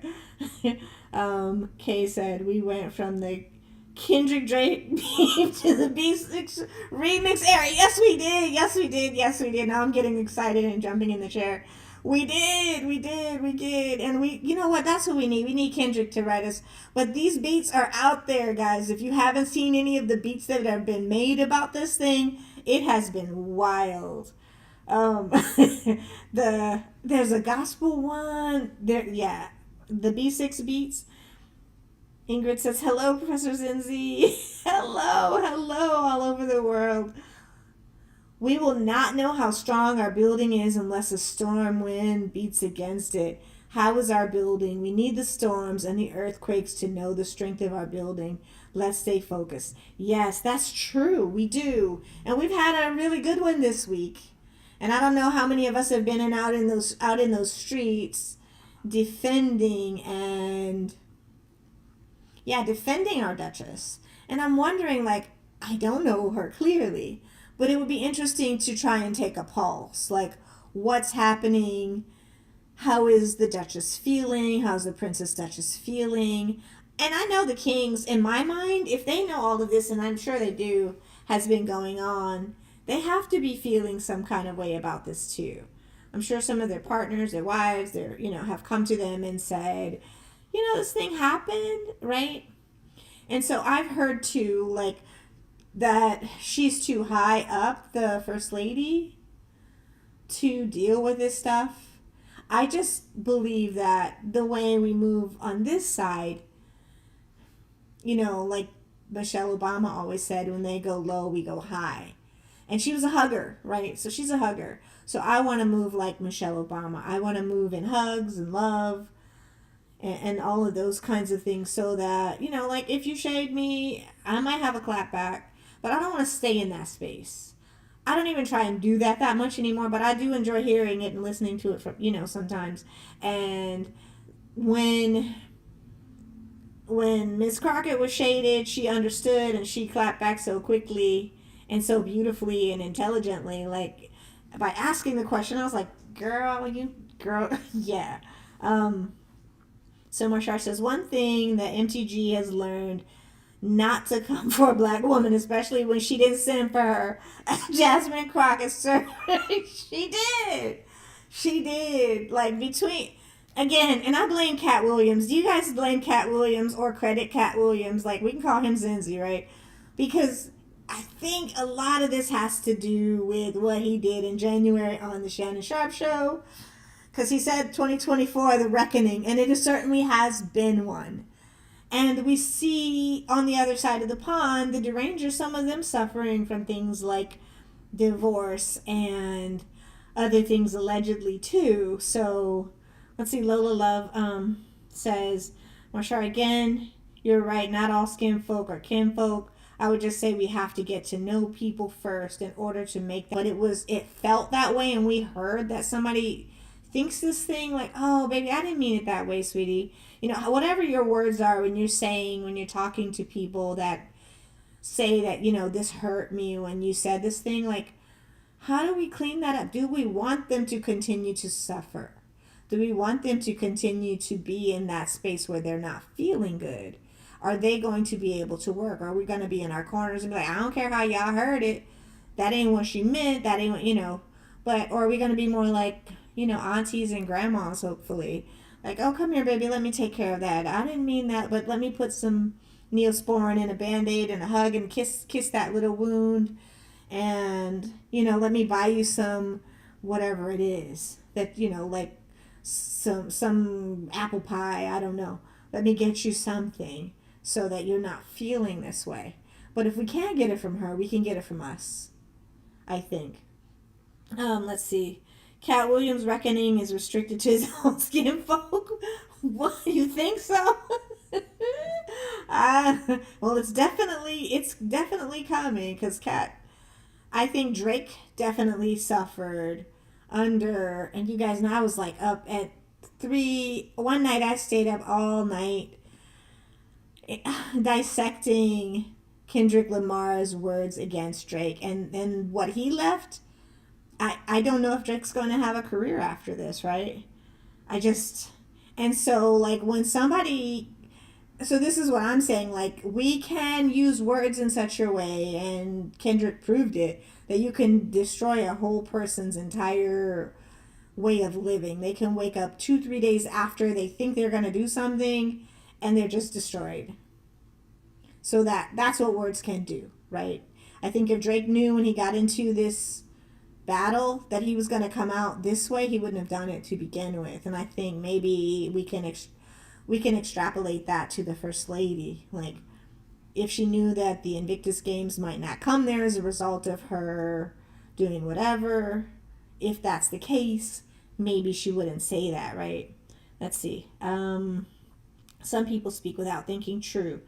Kay said, we went from the Kendrick Drake beef to the B6 remix era. Yes, we did. Yes, we did. Yes, we did. Now I'm getting excited and jumping in the chair. We did. We did. We did. And you know what? That's what we need. We need Kendrick to write us. But these beats are out there, guys. If you haven't seen any of the beats that have been made about this thing, it has been wild. There's a gospel one. Yeah. The B6 beats. Ingrid says, hello, Professor Zinzi. hello, all over the world. We will not know how strong our building is unless a storm wind beats against it. How is our building? We need the storms and the earthquakes to know the strength of our building. Let's stay focused. Yes, that's true. We do. And we've had a really good one this week. And I don't know how many of us have been out in those streets defending our Duchess. And I'm wondering, I don't know her clearly, but it would be interesting to try and take a pulse. What's happening? How is the Duchess feeling? How's the Princess Duchess feeling? And I know the kings, in my mind, if they know all of this, and I'm sure they do, has been going on, they have to be feeling some kind of way about this too. I'm sure some of their partners, their wives, have come to them and said, this thing happened, right? And so I've heard too, that she's too high up, the First Lady, to deal with this stuff. I just believe that the way we move on this side, like Michelle Obama always said, when they go low, we go high. And she was a hugger, right? So she's a hugger. So I want to move like Michelle Obama. I want to move in hugs and love and all of those kinds of things, so that, if you shade me, I might have a clap back, but I don't want to stay in that space. I don't even try and do that much anymore, but I do enjoy hearing it and listening to it from, sometimes. And when Miss Crockett was shaded, she understood and she clapped back so quickly and so beautifully and intelligently. By asking the question, I was like, girl, yeah. So Marshall says, one thing that MTG has learned, not to come for a Black woman, especially when she didn't send for her. Jasmine Crockett, sir. She did. Again, and I blame Cat Williams. Do you guys blame Cat Williams or credit Cat Williams? We can call him Zinzi, right? Because I think a lot of this has to do with what he did in January on the Shannon Sharp show. Because he said 2024, the reckoning, and it certainly has been one. And we see on the other side of the pond, the derangers, some of them suffering from things like divorce and other things allegedly too. So let's see, Lola Love says, Marshall, again, you're right, not all skin folk are kinfolk. I would just say we have to get to know people first in order to make that. But it felt that way, and we heard that somebody thinks this thing oh, baby, I didn't mean it that way, sweetie. Whatever your words are when you're talking to people that say that, this hurt me when you said this thing, how do we clean that up? Do we want them to continue to suffer? Do we want them to continue to be in that space where they're not feeling good? Are they going to be able to work? Are we going to be in our corners and be like, I don't care how y'all heard it. That ain't what she meant. That ain't what, or are we going to be more like, aunties and grandmas, hopefully. Oh, come here, baby, let me take care of that. I didn't mean that, but let me put some Neosporin in a Band-Aid and a hug and kiss that little wound. And, let me buy you some whatever it is that, some apple pie, I don't know. Let me get you something so that you're not feeling this way. But if we can't get it from her, we can get it from us, I think. Let's see. Cat Williams' reckoning is restricted to his own skin folk. What? You think so? Well, it's definitely coming because I think Drake definitely suffered under, and you guys know I was like up at one night I stayed up all night dissecting Kendrick Lamar's words against Drake and what he left. I don't know if Drake's going to have a career after this, right? I just, and so like when somebody, so this is what I'm saying, like we can use words in such a way, and Kendrick proved it, that you can destroy a whole person's entire way of living. They can wake up 2-3 days after they think they're going to do something and they're just destroyed. So that's what words can do, right? I think if Drake knew when he got into this battle that he was going to come out this way, he wouldn't have done it to begin with. And I think maybe we can extrapolate that to the First Lady. Like, if she knew that the Invictus Games might not come there as a result of her doing whatever, if that's the case, maybe she wouldn't say that, right? Let's see. Some people speak without thinking. True.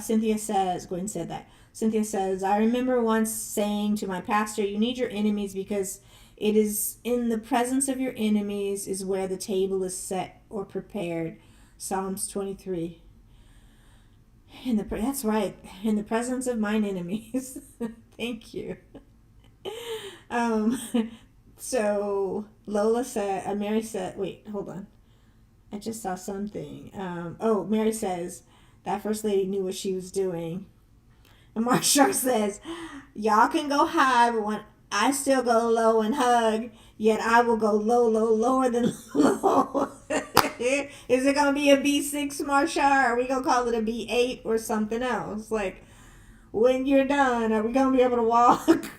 Cynthia says, Gwen said that. Cynthia says, I remember once saying to my pastor, you need your enemies because it is in the presence of your enemies is where the table is set or prepared. Psalms 23. That's right. In the presence of mine enemies. Thank you. So Lola said, Mary said, wait, hold on. I just saw something. Mary says that First Lady knew what she was doing. And Mark Sharp says, y'all can go high, but when I still go low and hug, yet I will go lower than low. Is it going to be a B6, Marsha? Or are we going to call it a B8 or something else? Like, when you're done, are we going to be able to walk?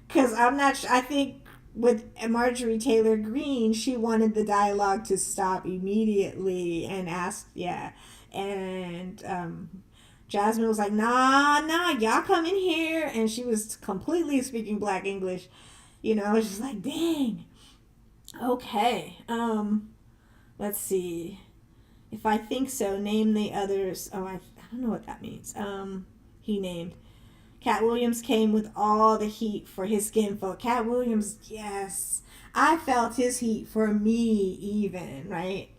Because I'm not sure. I think with Marjorie Taylor Greene, she wanted the dialogue to stop immediately and asked, yeah. And Jasmine was like, nah, y'all come in here. And she was completely speaking Black English. You know, it's just like, dang. Okay. Let's see. If I think so, name the others. Oh, I don't know what that means. He named. Cat Williams came with all the heat for his skinfolk. Cat Williams, yes. I felt his heat for me even, right?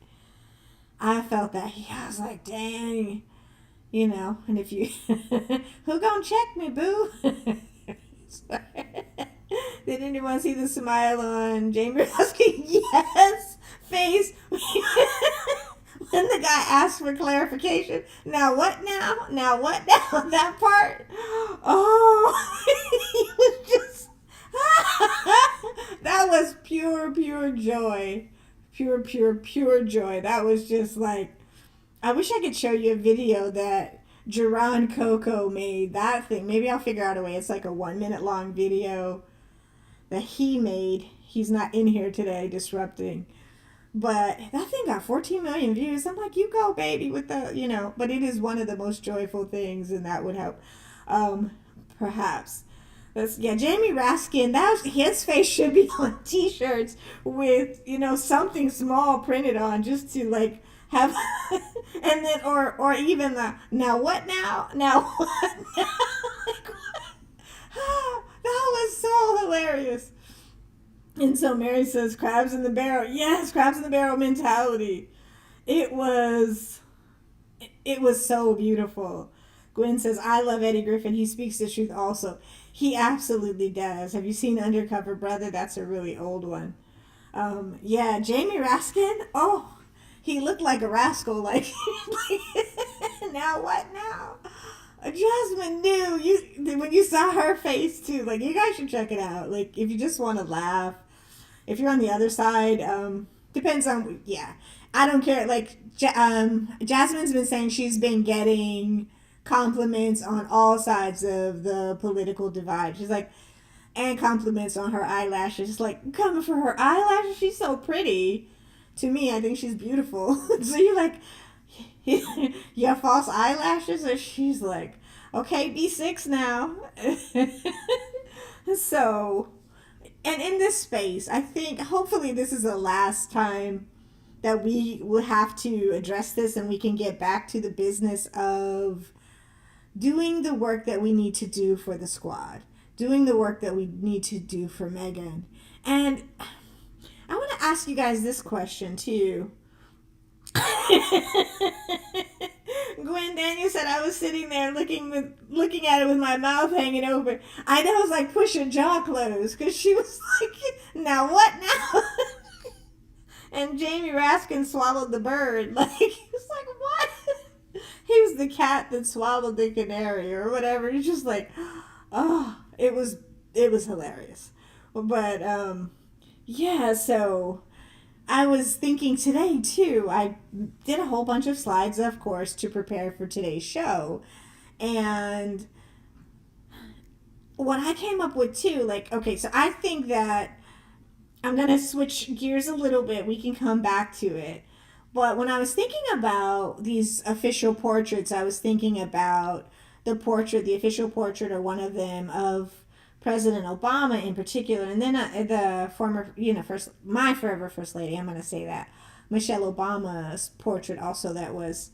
I felt that. I was like, dang. You know, and if you... Who gonna check me, boo? Did anyone see the smile on Jamie Ruskin? Yes! Face. When the guy asked for clarification, now what now? Now what now? That part? Oh, he was just, that was pure joy. Pure joy. That was just like, I wish I could show you a video that Jerron Coco made. That thing, maybe I'll figure out a way. It's like a 1 minute long video that he made. He's not in here today disrupting. But that thing got 14 million views. I'm like, you go, baby, with the, you know. But it is one of the most joyful things, and that would help. Perhaps. Jamie Raskin, his face should be on t-shirts with, you know, something small printed on just to, like, have, and then, or even the, now what now? Now what now? Like, what? Oh, that was so hilarious. And so Mary says, crabs in the barrel. Yes, crabs in the barrel mentality. It was so beautiful. Gwen says, I love Eddie Griffin. He speaks the truth also. He absolutely does. Have you seen Undercover Brother? That's a really old one. Jamie Raskin. Oh, he looked like a rascal. Like, now what now? Jasmine knew when you saw her face too. Like, you guys should check it out. Like, if you just want to laugh. If you're on the other side, depends on, yeah. I don't care. Like, Jasmine's been saying she's been getting compliments on all sides of the political divide. She's like, and compliments on her eyelashes. It's like, coming for her eyelashes, she's so pretty. To me, I think she's beautiful. So you're like, your false eyelashes? And she's like, okay, B6 now. So, and in this space, I think hopefully this is the last time that we will have to address this and we can get back to the business of doing the work that we need to do for the squad, doing the work that we need to do for Meghan. And I want to ask you guys this question too. Gwen Daniel said I was sitting there looking at it with my mouth hanging open. I know, it was like push your jaw closed because she was like, now what now? And Jamie Raskin swallowed the bird. Like, he was like, what? He was the cat that swallowed the canary or whatever. He's just like, oh, it was hilarious. But yeah, so I was thinking today too. I did a whole bunch of slides, of course, to prepare for today's show. And what I came up with too, like, okay, so I think that I'm going to switch gears a little bit. We can come back to it. But when I was thinking about these official portraits, I was thinking about the official portrait, or one of them, of President Obama in particular. And then the former, my forever First Lady, I'm going to say that, Michelle Obama's portrait also that was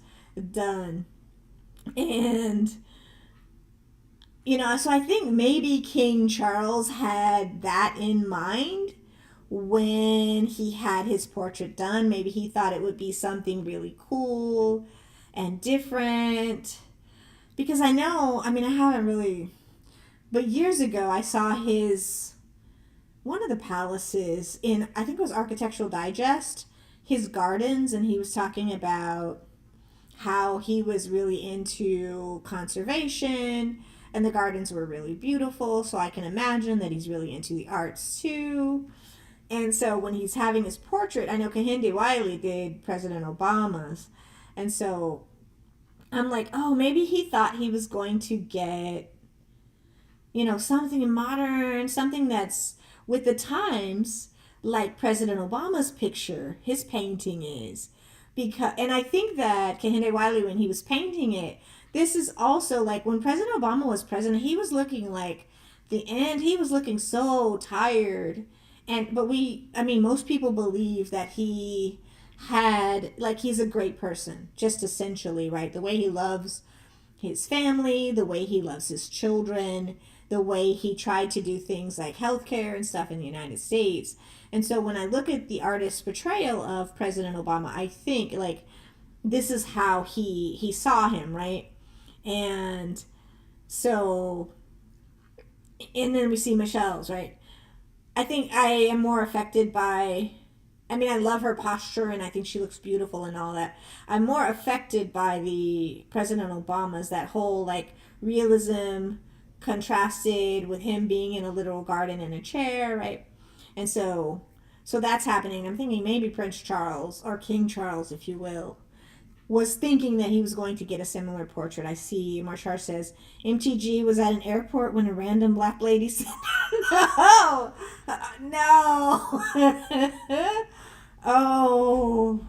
done. And, so I think maybe King Charles had that in mind when he had his portrait done. Maybe he thought it would be something really cool and different. Because I haven't really, but years ago I saw one of the palaces in, I think it was Architectural Digest, his gardens, and he was talking about how he was really into conservation and the gardens were really beautiful. So I can imagine that he's really into the arts too. And so when he's having his portrait, I know Kehinde Wiley did President Obama's. And so I'm like, oh, maybe he thought he was going to get, something modern, something that's with the times, like President Obama's picture, his painting is. And I think that Kehinde Wiley, when he was painting it, this is also like when President Obama was president, he was looking like the end. He was looking so tired. But most people believe that he had, like, he's a great person, just essentially, right? The way he loves his family, the way he loves his children, the way he tried to do things like healthcare and stuff in the United States. And so when I look at the artist's portrayal of President Obama, I think, like, this is how he saw him, right? And so, and then we see Michelle's, right? I think I am more affected by, I love her posture and I think she looks beautiful and all that. I'm more affected by the President Obama's, that whole like realism contrasted with him being in a literal garden in a chair, right? And so that's happening. I'm thinking maybe Prince Charles, or King Charles, if you will, was thinking that he was going to get a similar portrait. I see Marshar says, MTG was at an airport when a random black lady said, no, no. Oh,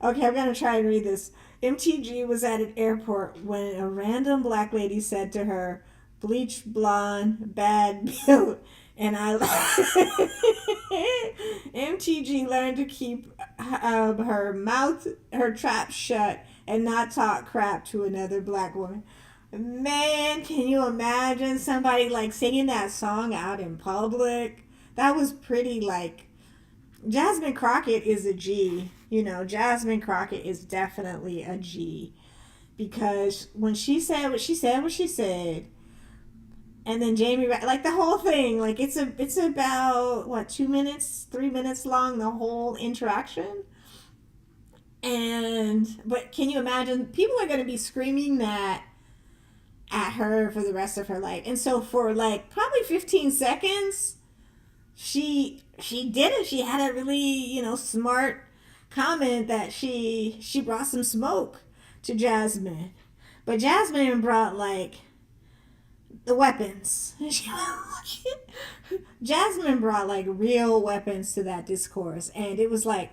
okay, I'm going to try and read this. MTG was at an airport when a random black lady said to her, bleach blonde, bad built. And MTG learned to keep her trap shut and not talk crap to another black woman. Man, can you imagine somebody like singing that song out in public? That was pretty like, Jasmine Crockett is a G. Jasmine Crockett is definitely a G. Because when she said what she said, and then Jamie, like the whole thing, like it's about, what, 2 minutes, 3 minutes long, the whole interaction. But can you imagine, people are going to be screaming that at her for the rest of her life. And so for like probably 15 seconds, she did it. She had a really, smart comment that she brought some smoke to Jasmine. But Jasmine brought like the weapons. Jasmine brought like real weapons to that discourse. And it was like,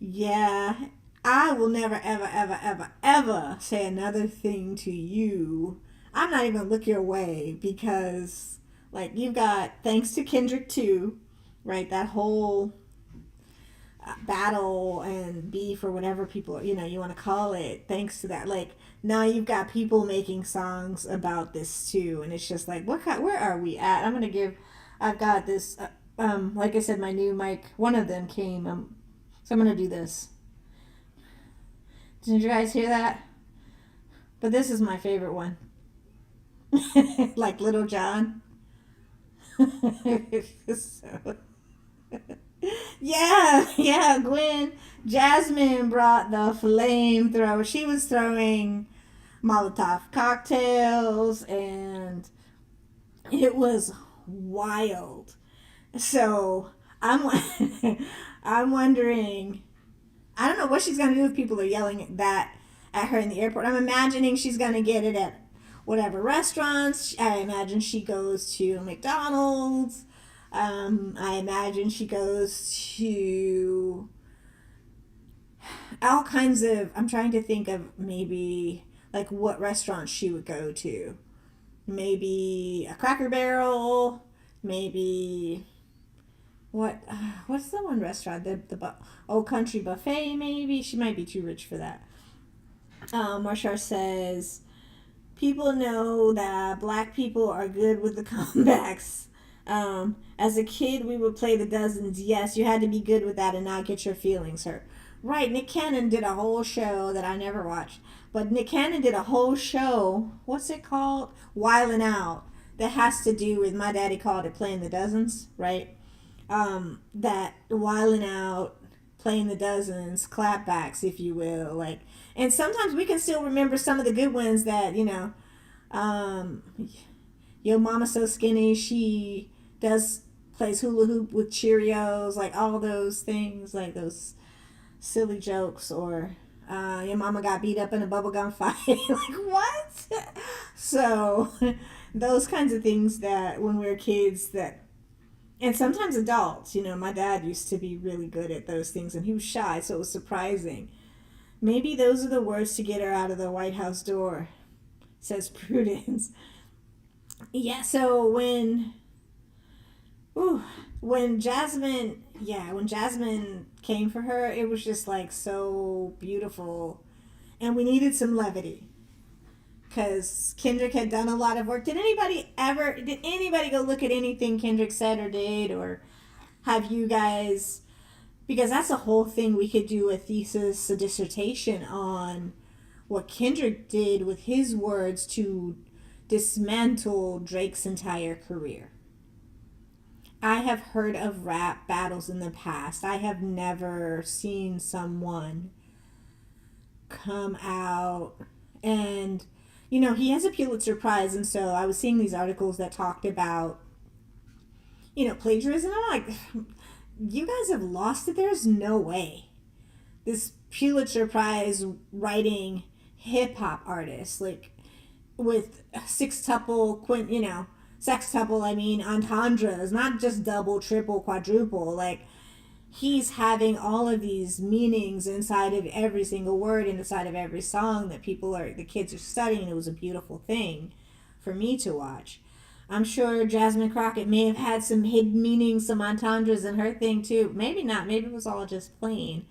yeah, I will never, ever, ever, ever, ever say another thing to you. I'm not even gonna look your way because, like, you've got, thanks to Kendrick too, right? That whole battle and beef or whatever people, you want to call it, thanks to that. Like, now you've got people making songs about this too, and it's just like, where are we at? I've got this, like I said, my new mic, one of them came, so I'm gonna do this. Did you guys hear that? But this is my favorite one. Like Little John. So, yeah, Gwen. Jasmine brought the flamethrower. She was throwing Molotov cocktails, and it was wild. So I'm wondering. I don't know what she's gonna do if people are yelling at her in the airport. I'm imagining she's gonna get it at whatever restaurants. I imagine she goes to McDonald's. I imagine she goes to all kinds of. I'm trying to think of maybe like what restaurants she would go to. Maybe a Cracker Barrel. Maybe what's the one restaurant? The Old Country Buffet. Maybe she might be too rich for that. Marshall says people know that black people are good with the comebacks. As a kid, we would play the dozens. Yes, you had to be good with that and not get your feelings hurt. Right, Nick Cannon did a whole show that I never watched. But Nick Cannon did a whole show, what's it called? Wildin' Out. That has to do with, my daddy called it playing the dozens, right? That wildin' out, playing the dozens, clapbacks, if you will. Like, and sometimes we can still remember some of the good ones that, Yo Mama So Skinny, she plays hula hoop with Cheerios, like all those things, like those silly jokes, or your mama got beat up in a bubblegum fight. Like, what? So those kinds of things that when we were kids, that, and sometimes adults, my dad used to be really good at those things, and he was shy, so it was surprising. Maybe those are the words to get her out of the White House door, says Prudence. Yeah, so when Jasmine came for her, it was just like so beautiful, and we needed some levity because Kendrick had done a lot of work. Did anybody go look at anything Kendrick said or did, or have you guys? Because that's a whole thing. We could do a thesis, a dissertation on what Kendrick did with his words to dismantle Drake's entire career. I have heard of rap battles in the past. I have never seen someone come out and, he has a Pulitzer Prize, and so I was seeing these articles that talked about, plagiarism. I'm like, you guys have lost it. There's no way. This Pulitzer Prize writing hip hop artist, like, with sextuple, entendres, not just double, triple, quadruple. Like, he's having all of these meanings inside of every single word and inside of every song that the kids are studying. It was a beautiful thing for me to watch. I'm sure Jasmine Crockett may have had some hidden meanings, some entendres in her thing too. Maybe not. Maybe it was all just plain.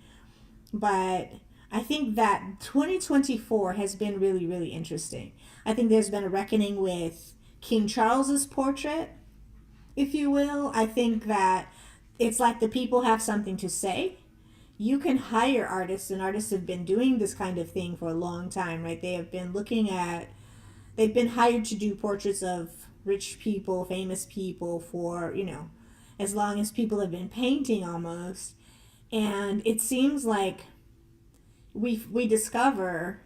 But I think that 2024 has been really, really interesting. I think there's been a reckoning with King Charles's portrait, if you will. I think that it's like the people have something to say. You can hire artists, and artists have been doing this kind of thing for a long time, right? They've been hired to do portraits of rich people, famous people for, as long as people have been painting almost. And it seems like we discover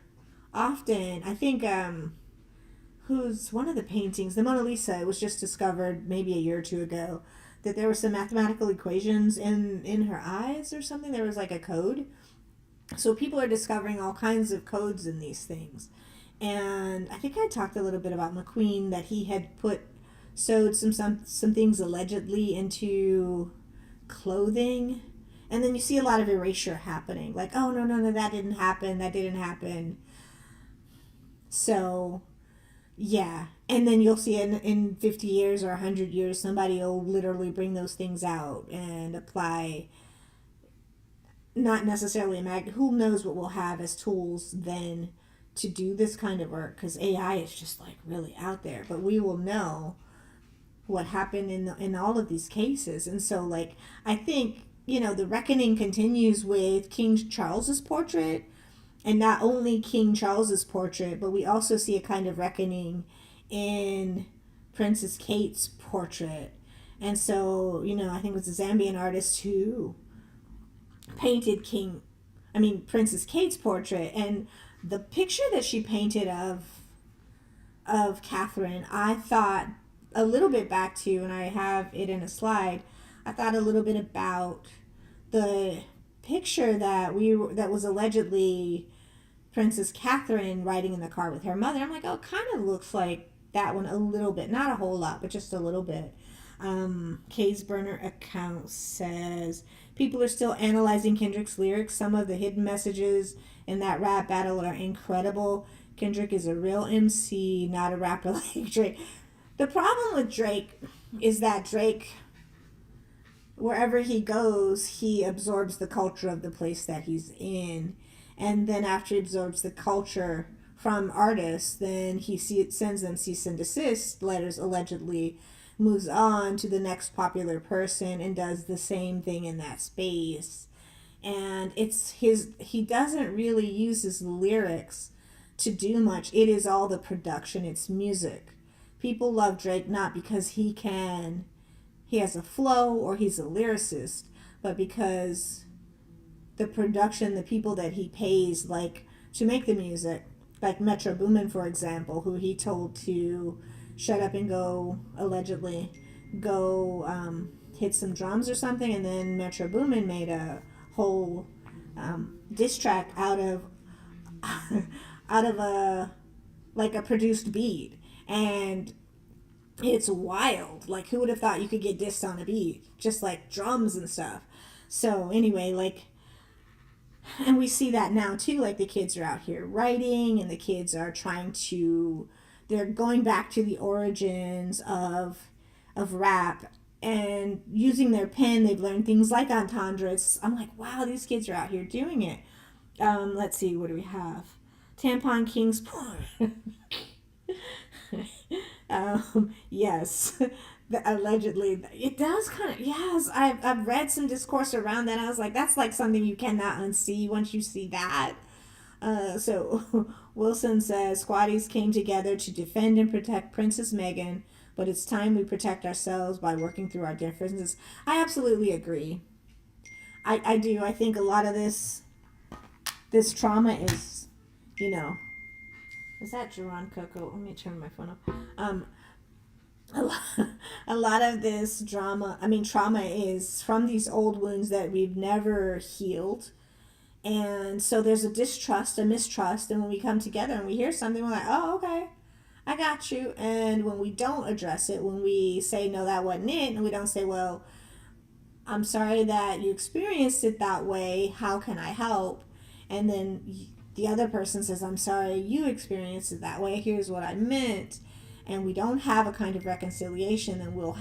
often, I think, who's one of the paintings, the Mona Lisa, it was just discovered maybe a year or two ago that there were some mathematical equations in her eyes or something. There was like a code. So people are discovering all kinds of codes in these things. And I think I talked a little bit about McQueen, that he had sewed some things allegedly into clothing. And then you see a lot of erasure happening. Like, oh, no, that didn't happen. So, yeah. And then you'll see in 50 years or 100 years, somebody will literally bring those things out and apply not necessarily a mag. Who knows what we'll have as tools then to do this kind of work? Because AI is just like really out there, but we will know what happened in all of these cases. And so, like, I think, the reckoning continues with King Charles's portrait, and not only King Charles's portrait, but we also see a kind of reckoning in Princess Kate's portrait. And so, I think it was a Zambian artist who painted Princess Kate's portrait, and the picture that she painted of Catherine, I thought a little bit back to, and I have it in a slide. I thought a little bit about the picture that was allegedly Princess Catherine riding in the car with her mother. I'm like, oh, it kind of looks like that one a little bit, not a whole lot, but just a little bit. Kay's burner account says people are still analyzing Kendrick's lyrics. Some of the hidden messages in that rap battle are incredible. Kendrick is a real MC, not a rapper like Drake. The problem with Drake is that Drake, wherever he goes, he absorbs the culture of the place that he's in. And then after he absorbs the culture from artists, then he sends them cease and desist letters, allegedly, moves on to the next popular person and does the same thing in that space. And he doesn't really use his lyrics to do much. It is all the production, it's music. People love Drake not because he has a flow or he's a lyricist, but because the production, the people that he pays, like, to make the music, like Metro Boomin, for example, who he told to shut up and go, allegedly, hit some drums or something, and then Metro Boomin made a whole diss track out of a produced beat. And it's wild. Like, who would have thought you could get dissed on a beat? Just like drums and stuff. So anyway, like, and we see that now too. Like, the kids are out here writing, and the kids are they're going back to the origins of rap and using their pen. They've learned things like entendres. I'm like, wow, these kids are out here doing it. Let's see, what do we have? Tampon King's porn. Yes. Allegedly, it does kind of, yes, I've read some discourse around that. I was like, that's like something you cannot unsee once you see that. So Wilson says squatties came together to defend and protect Princess Meghan, but it's time we protect ourselves by working through our differences. I absolutely agree. I do. I think a lot of this trauma is, is that Jerron Coco? Let me turn my phone up. A lot of this trauma is from these old wounds that we've never healed. And so there's a distrust, a mistrust, and when we come together and we hear something, we're like, oh, okay, I got you. And when we don't address it, when we say, no, that wasn't it, and we don't say, well, I'm sorry that you experienced it that way, how can I help? And then the other person says, I'm sorry you experienced it that way, here's what I meant. And we don't have a kind of reconciliation, then we'll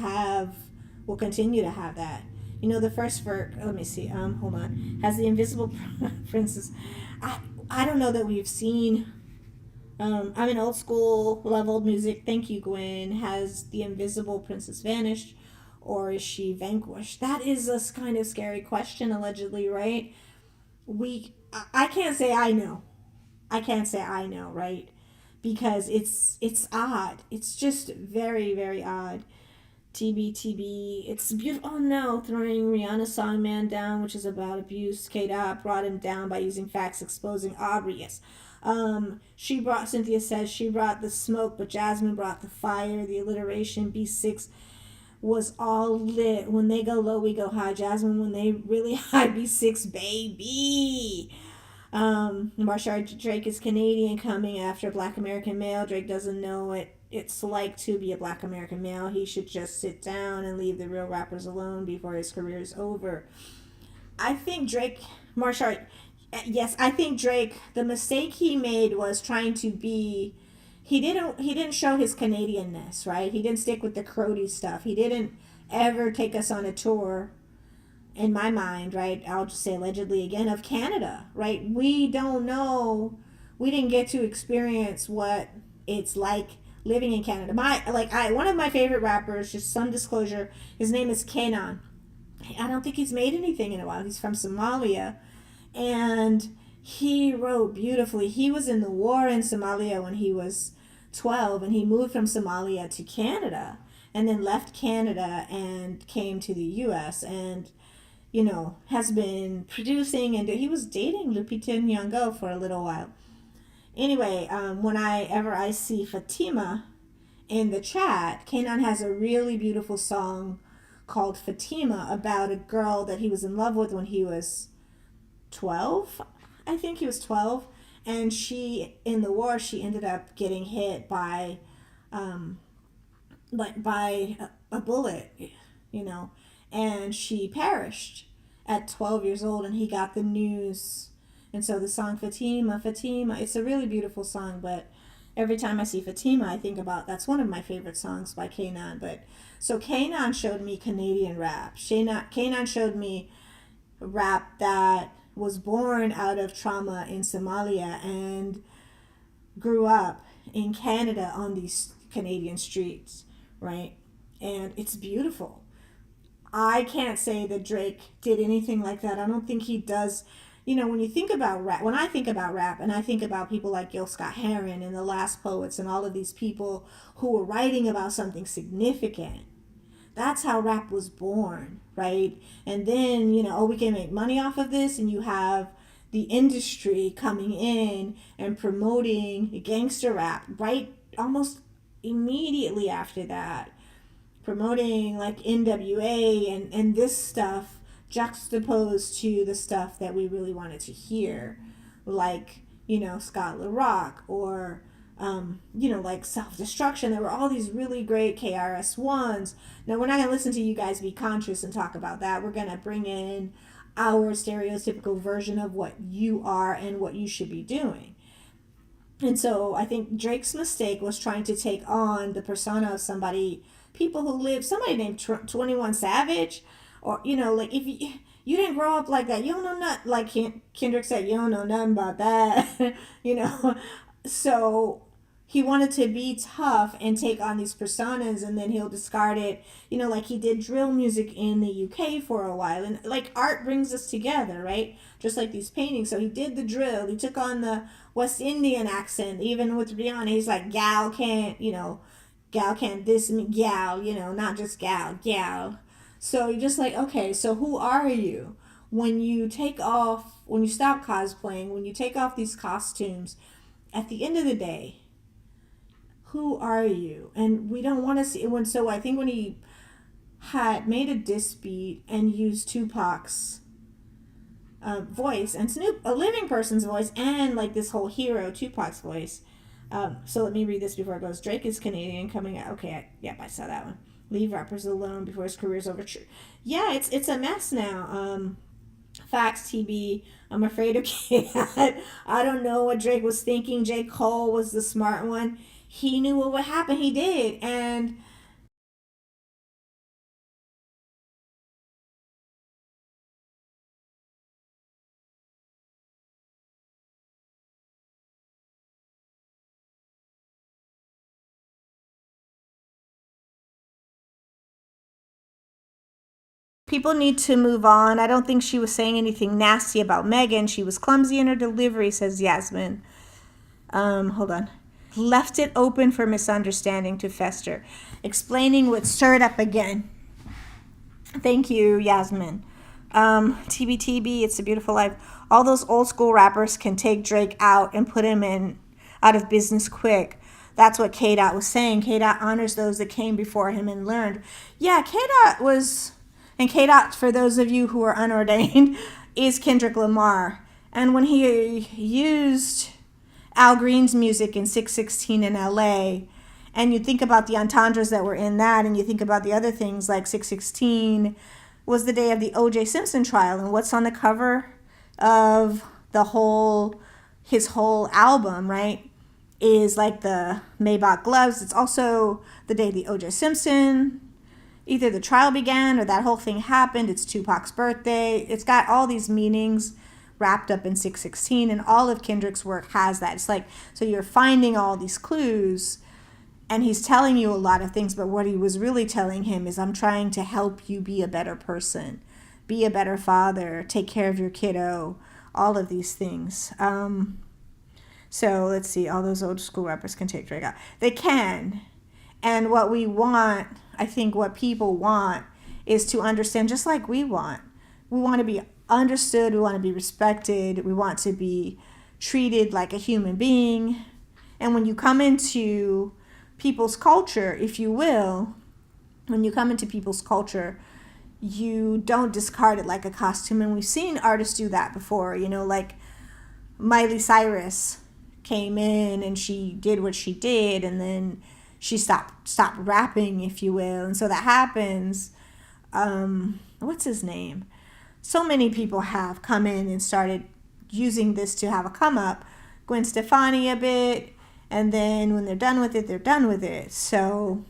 continue to have that. The first let me see, hold on. Has the invisible princess, I don't know that we've seen, I'm in old school, love old music, thank you, Gwen. Has the invisible princess vanished, or is she vanquished? That is a kind of scary question, allegedly, right? I can't say I know. Right? Because it's odd. It's just very, very odd. TB, it's beautiful. Oh no, throwing Rihanna's song Man Down, which is about abuse. K-Dot brought him down by using facts, exposing Aubrey. Yes. Cynthia says she brought the smoke, but Jasmine brought the fire. The alliteration, B6 was all lit. When they go low, we go high. Jasmine, when they really high, B6, baby. Marsha, Drake is Canadian, coming after a Black American male. Drake doesn't know what it's like to be a Black American male. He should just sit down and leave the real rappers alone before his career is over. I think Drake, yes, I think Drake, the mistake he made was trying to be, he didn't show his Canadianness, right? He didn't stick with the Crody stuff. He didn't ever take us on a tour in my mind, right, I'll just say allegedly again, of Canada, right? We don't know, we didn't get to experience what it's like living in Canada. One of my favorite rappers, just some disclosure, his name is Kanan. I don't think he's made anything in a while. He's from Somalia, and he wrote beautifully. He was in the war in Somalia when he was 12, and he moved from Somalia to Canada, and then left Canada and came to the US, and has been producing, and he was dating Lupita Nyong'o for a little while. Anyway, whenever I see Fatima in the chat, Kanan has a really beautiful song called Fatima about a girl that he was in love with when he was 12. I think he was 12. And in the war, she ended up getting hit by a bullet, and she perished at 12 years old, and he got the news. And so the song Fatima, Fatima, it's a really beautiful song, but every time I see Fatima, I think about, that's one of my favorite songs by Kanan. But so Kanan showed me Canadian rap. Kanan showed me rap that was born out of trauma in Somalia and grew up in Canada on these Canadian streets, right? And it's beautiful. I can't say that Drake did anything like that. I don't think he does. When you think about rap, when I think about rap, and I think about people like Gil Scott-Heron and the Last Poets and all of these people who were writing about something significant, that's how rap was born, right? And then, we can make money off of this, and you have the industry coming in and promoting gangster rap right almost immediately after that, promoting like NWA and this stuff juxtaposed to the stuff that we really wanted to hear, like, Scott LaRock, or like Self-Destruction. There were all these really great KRS-Ones. Now, we're not going to listen to you guys be conscious and talk about that. We're going to bring in our stereotypical version of what you are and what you should be doing. And so I think Drake's mistake was trying to take on the persona of somebody named 21 Savage, or, like, if you didn't grow up like that, you don't know nothing, like Kendrick said, you don't know nothing about that, So he wanted to be tough and take on these personas, and then he'll discard it, like he did drill music in the UK for a while. And like, art brings us together, right? Just like these paintings. So he did the drill, he took on the West Indian accent. Even with Rihanna, he's like, gal can't this me, gal, not just gal. So you're just like, okay, so who are you? When you stop cosplaying, when you take off these costumes, at the end of the day, who are you? And we don't want to see it. So I think when he had made a diss beat and used Tupac's voice and a living person's voice, and like this whole hero Tupac's voice. So let me read this before it goes. Drake is Canadian, coming out. Okay, I saw that one. Leave rappers alone before his career's over. Yeah, it's a mess now. Facts, TB. I'm afraid of Cat. I don't know what Drake was thinking. J. Cole was the smart one. He knew what would happen. He did. And people need to move on. I don't think she was saying anything nasty about Meghan. She was clumsy in her delivery, says Yasmin. Hold on. Left it open for misunderstanding to fester. Explaining what stirred up again. Thank you, Yasmin. TBTB, It's a Beautiful Life. All those old school rappers can take Drake out and put him out of business quick. That's what K-Dot was saying. K-Dot honors those that came before him and learned. Yeah, K-Dot was... And K-Dot, for those of you who are unordained, is Kendrick Lamar. And when he used Al Green's music in 616 in LA, and you think about the entendres that were in that, and you think about the other things, like 616 was the day of the O.J. Simpson trial, and what's on the cover of his whole album, right, is like the Maybach gloves. It's also the day the O.J. Simpson either the trial began or that whole thing happened. It's Tupac's birthday. It's got all these meanings wrapped up in 616, and all of Kendrick's work has that. It's like, so you're finding all these clues, and he's telling you a lot of things, but what he was really telling him is, I'm trying to help you be a better person, be a better father, take care of your kiddo, all of these things. So let's see, all those old school rappers can take Drake out. They can. And what we want, I think what people want, is to understand, just like we want. We want to be understood, we want to be respected, we want to be treated like a human being. And when you come into people's culture, if you will, when you come into people's culture, you don't discard it like a costume. And we've seen artists do that before, you know, like Miley Cyrus came in and she did what she did, and then she stopped rapping, if you will. And so that happens. What's his name? So many people have come in and started using this to have a come up. Gwen Stefani a bit, and then when they're done with it, they're done with it. So,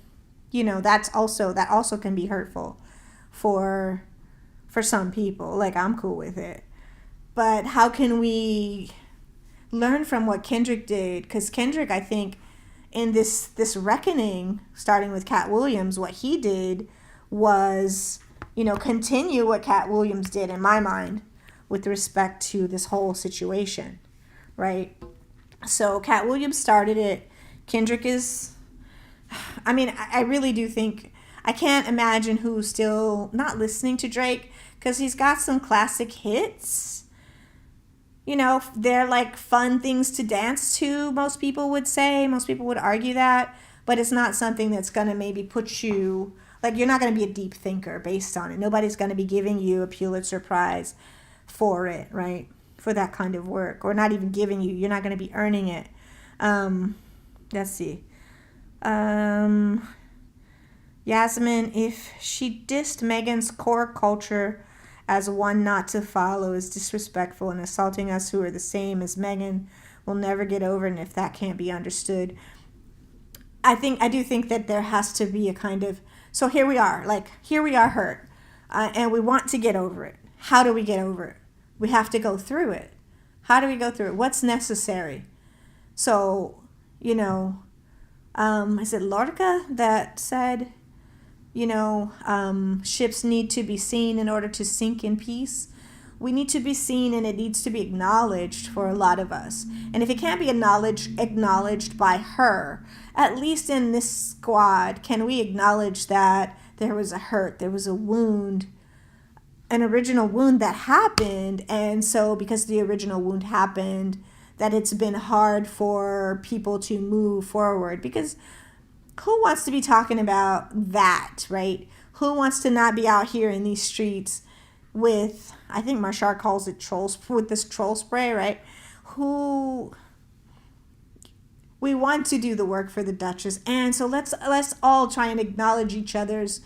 you know, that also can be hurtful for some people. Like, I'm cool with it. But how can we learn from what Kendrick did? Because Kendrick, I think, in this reckoning, starting with Cat Williams, what he did was, you know, continue what Cat Williams did, in my mind, with respect to this whole situation, right? So Cat Williams started it. Kendrick is, I mean, I really do think, I can't imagine who's still not listening to Drake, because he's got some classic hits. You know, they're like fun things to dance to, most people would say. Most people would argue that. But it's not something that's going to maybe put you, like, you're not going to be a deep thinker based on it. Nobody's going to be giving you a Pulitzer Prize for it, right? For that kind of work. Or not even giving you. You're not going to be earning it. Let's see. Yasmin, if she dissed Meghan's core culture as one not to follow, is disrespectful and assaulting us who are the same as Meghan, will never get over it, and if that can't be understood. I do think that there has to be a kind of, so here we are hurt, and we want to get over it. How do we get over it? We have to go through it. How do we go through it? What's necessary? So, you know, is it Lorca that said, you know, ships need to be seen in order to sink in peace? We need to be seen, and it needs to be acknowledged for a lot of us. And if it can't be acknowledged by her, at least in this squad, can we acknowledge that there was a hurt, there was a wound, an original wound that happened, and so because the original wound happened, that it's been hard for people to move forward. Because who wants to be talking about that, right? Who wants to not be out here in these streets with, I think Marshall calls it trolls, with this troll spray, right? We want to do the work for the Duchess, and so let's all try and acknowledge each other's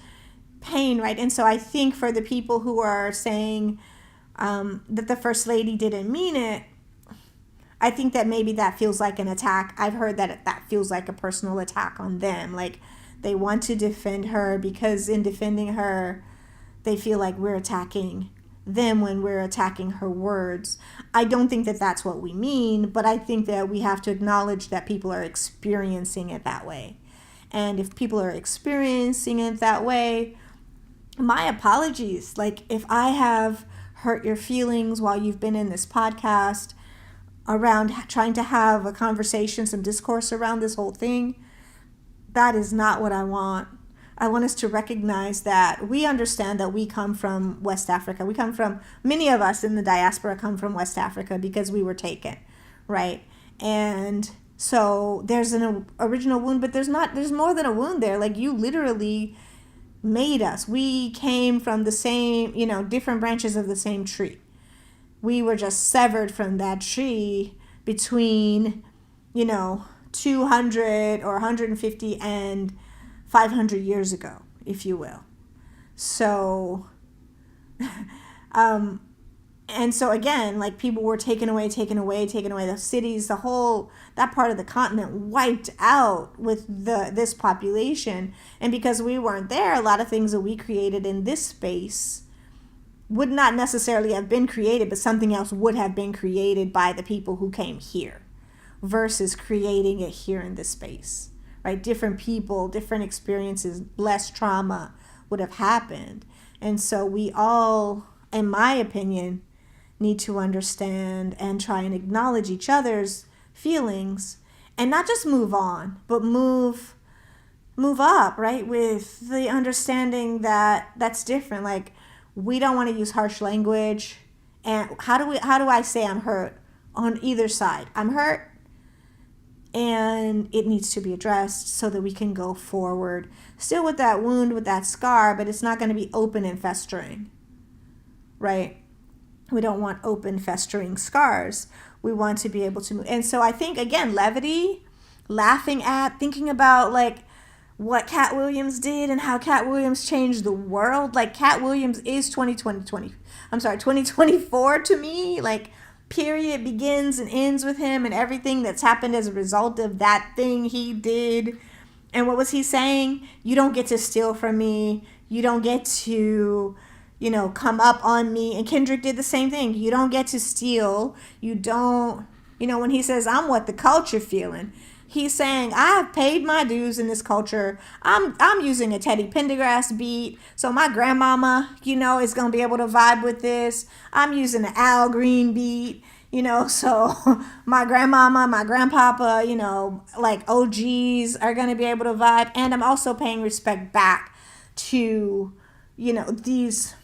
pain, right? And so I think for the people who are saying that the First Lady didn't mean it, I think that maybe that feels like an attack. I've heard that that feels like a personal attack on them. Like, they want to defend her because in defending her, they feel like we're attacking them when we're attacking her words. I don't think that that's what we mean, but I think that we have to acknowledge that people are experiencing it that way. And if people are experiencing it that way, my apologies. Like, if I have hurt your feelings while you've been in this podcast, around trying to have a conversation, some discourse around this whole thing, that is not what I want. I want us to recognize that we understand that we come from West Africa. Many of us in the diaspora come from West Africa because we were taken, right? And so there's an original wound, but there's more than a wound there. Like, you literally made us. We came from the same, different branches of the same tree. We were just severed from that tree between, 200 or 150 and 500 years ago, if you will. So, And so again, like, people were taken away, the cities, the whole, that part of the continent wiped out with this population. And because we weren't there, a lot of things that we created in this space would not necessarily have been created, but something else would have been created by the people who came here versus creating it here in this space, right? Different people, different experiences, less trauma would have happened. And so we all, in my opinion, need to understand and try and acknowledge each other's feelings and not just move on, but move up, right? With the understanding that that's different. Like, we don't want to use harsh language. And how do I say I'm hurt on either side? I'm hurt, and it needs to be addressed so that we can go forward. Still with that wound, with that scar, but it's not going to be open and festering, right? We don't want open, festering scars. We want to be able to move. And so I think, again, levity, laughing at, thinking about, like, what Cat Williams did and how Cat Williams changed the world. Like, Cat Williams is 2024 to me. Like, period, begins and ends with him, and everything that's happened as a result of that thing he did. And what was he saying? You don't get to steal from me. You don't get to, come up on me. And Kendrick did the same thing. You don't get to steal. You don't, when he says, I'm what the culture feeling, he's saying, I have paid my dues in this culture. I'm using a Teddy Pendergrass beat, so my grandmama, is going to be able to vibe with this. I'm using an Al Green beat, so my grandmama, my grandpapa, like OGs are going to be able to vibe. And I'm also paying respect back to, these.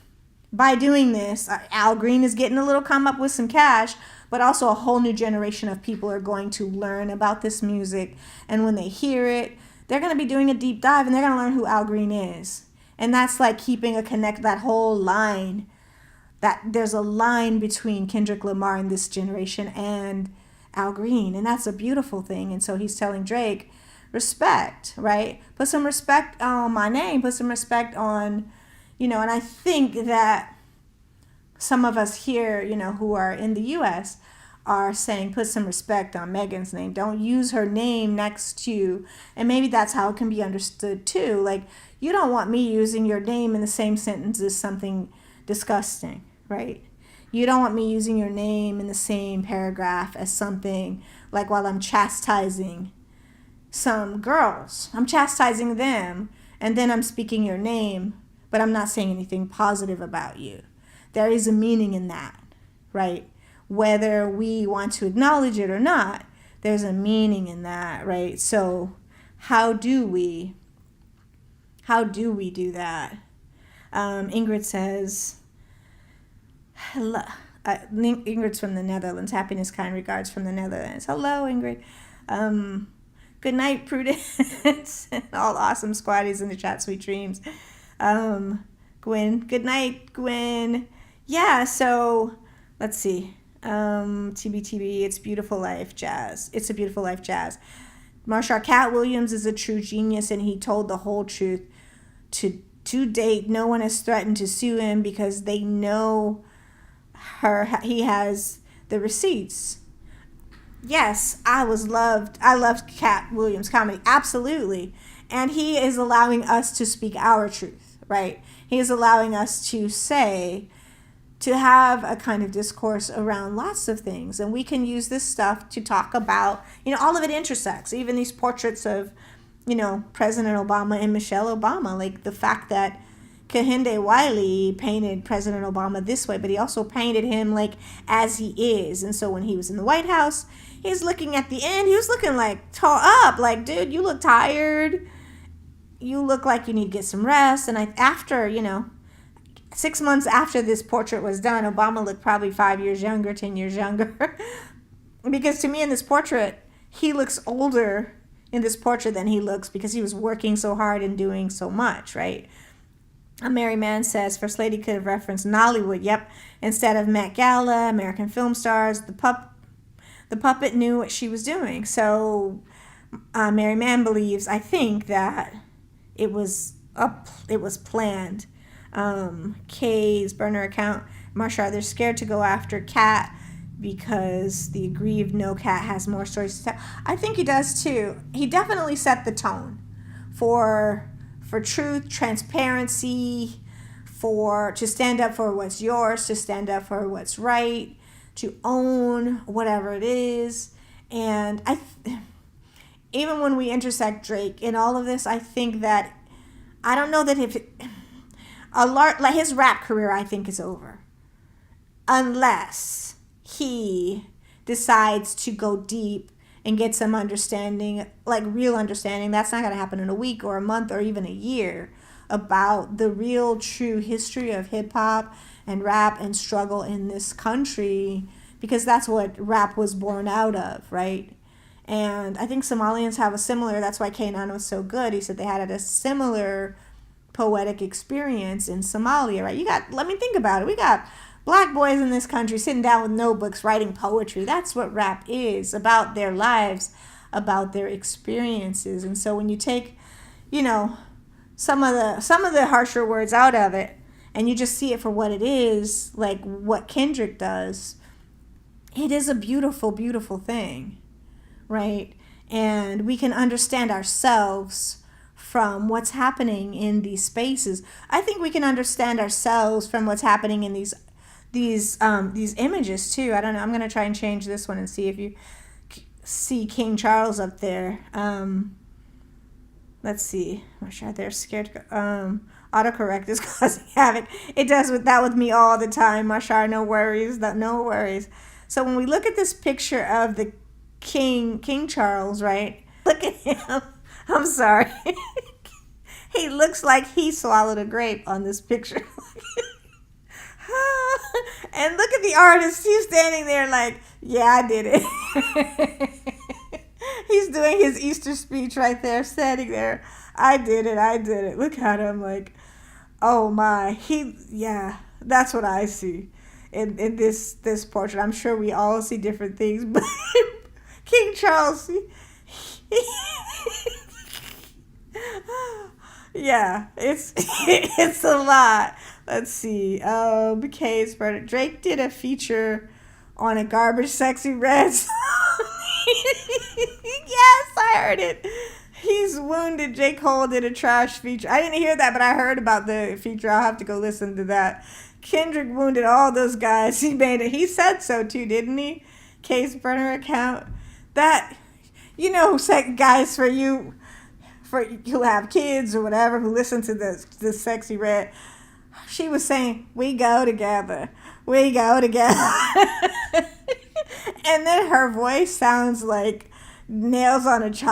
By doing this, Al Green is getting a little come up with some cash, but also a whole new generation of people are going to learn about this music. And when they hear it, they're going to be doing a deep dive, and they're going to learn who Al Green is. And that's like keeping that whole line, that there's a line between Kendrick Lamar in this generation and Al Green. And that's a beautiful thing. And so he's telling Drake, respect, right? Put some respect on my name, put some respect on, and I think that some of us here, who are in the U.S. are saying, put some respect on Meghan's name. Don't use her name next to, and maybe that's how it can be understood too. Like, you don't want me using your name in the same sentence as something disgusting, right? You don't want me using your name in the same paragraph as something, like, while I'm chastising some girls. I'm chastising them, and then I'm speaking your name, but I'm not saying anything positive about you. There is a meaning in that, right? Whether we want to acknowledge it or not, there's a meaning in that, right? So how do we do that? Ingrid says, hello. Ingrid's from the Netherlands. Happiness, kind regards from the Netherlands. Hello, Ingrid. Good night, Prudence. All awesome squatties in the chat. Sweet dreams. Gwen. Good night, Gwen. Yeah, so let's see. TBTB, it's beautiful life, jazz. It's a beautiful life, jazz. Marshall Cat Williams is a true genius, and he told the whole truth. To date, no one has threatened to sue him because they know he has the receipts. Yes, I loved Cat Williams' comedy, absolutely. And he is allowing us to speak our truth, right? He is allowing us to have a kind of discourse around lots of things. And we can use this stuff to talk about, all of it intersects. Even these portraits of, President Obama and Michelle Obama, like the fact that Kehinde Wiley painted President Obama this way, but he also painted him like as he is. And so when he was in the White House, he's looking at the end, he was looking like tore up, like, dude, you look tired. You look like you need to get some rest. And after, 6 months after this portrait was done, Obama looked probably 5 years younger, 10 years younger. Because to me in this portrait, he looks older in this portrait than he looks because he was working so hard and doing so much, right? A Mary Mann says, First Lady could have referenced Nollywood. Yep. Instead of Met Gala, American film stars, the puppet knew what she was doing. So Mary Mann believes, I think, that it was planned. Kay's burner account Marshall, they're scared to go after Cat because the aggrieved no Cat has more stories to tell. I think he does too. He definitely set the tone for truth, transparency, to stand up for what's yours, to stand up for what's right, to own whatever it is. And even when we intersect Drake in all of this, I think that I don't know that if like his rap career, I think, is over unless he decides to go deep and get some understanding, like real understanding. That's not going to happen in a week or a month or even a year, about the real true history of hip hop and rap and struggle in this country, because that's what rap was born out of, right? And I think Somalians have a similar, that's why Kanan was so good. He said they had a similar poetic experience in Somalia, right? Let me think about it. We got black boys in this country sitting down with notebooks writing poetry. That's what rap is, about their lives, about their experiences. And so when you take, some of the harsher words out of it and you just see it for what it is, like what Kendrick does, it is a beautiful, beautiful thing, right? And we can understand ourselves from what's happening in these spaces. I think we can understand ourselves from what's happening in these images too. I don't know. I'm gonna try and change this one and see if you see King Charles up there. Let's see. I'm sure they're scared to go. Autocorrect is causing havoc. It does that with me all the time. Mashar, no worries. No worries. So when we look at this picture of the King Charles, right? Look at him. I'm sorry. He looks like he swallowed a grape on this picture. And look at the artist. He's standing there like, yeah, I did it. He's doing his Easter speech right there, standing there. I did it. Look at him like, oh my. That's what I see in this portrait. I'm sure we all see different things, but King Charles, yeah, it's a lot. Let's see. Case Drake did a feature on a Garbage Sexy Red song. Yes, I heard it. He's wounded. J. Cole did a trash feature. I didn't hear that, but I heard about the feature. I'll have to go listen to that. Kendrick wounded all those guys. He made it. He said so too, didn't he? Case burner account. That, guys, for you who have kids or whatever, who listen to the Sexy Red, she was saying, we go together. We go together. And then her voice sounds like nails on a chalkboard.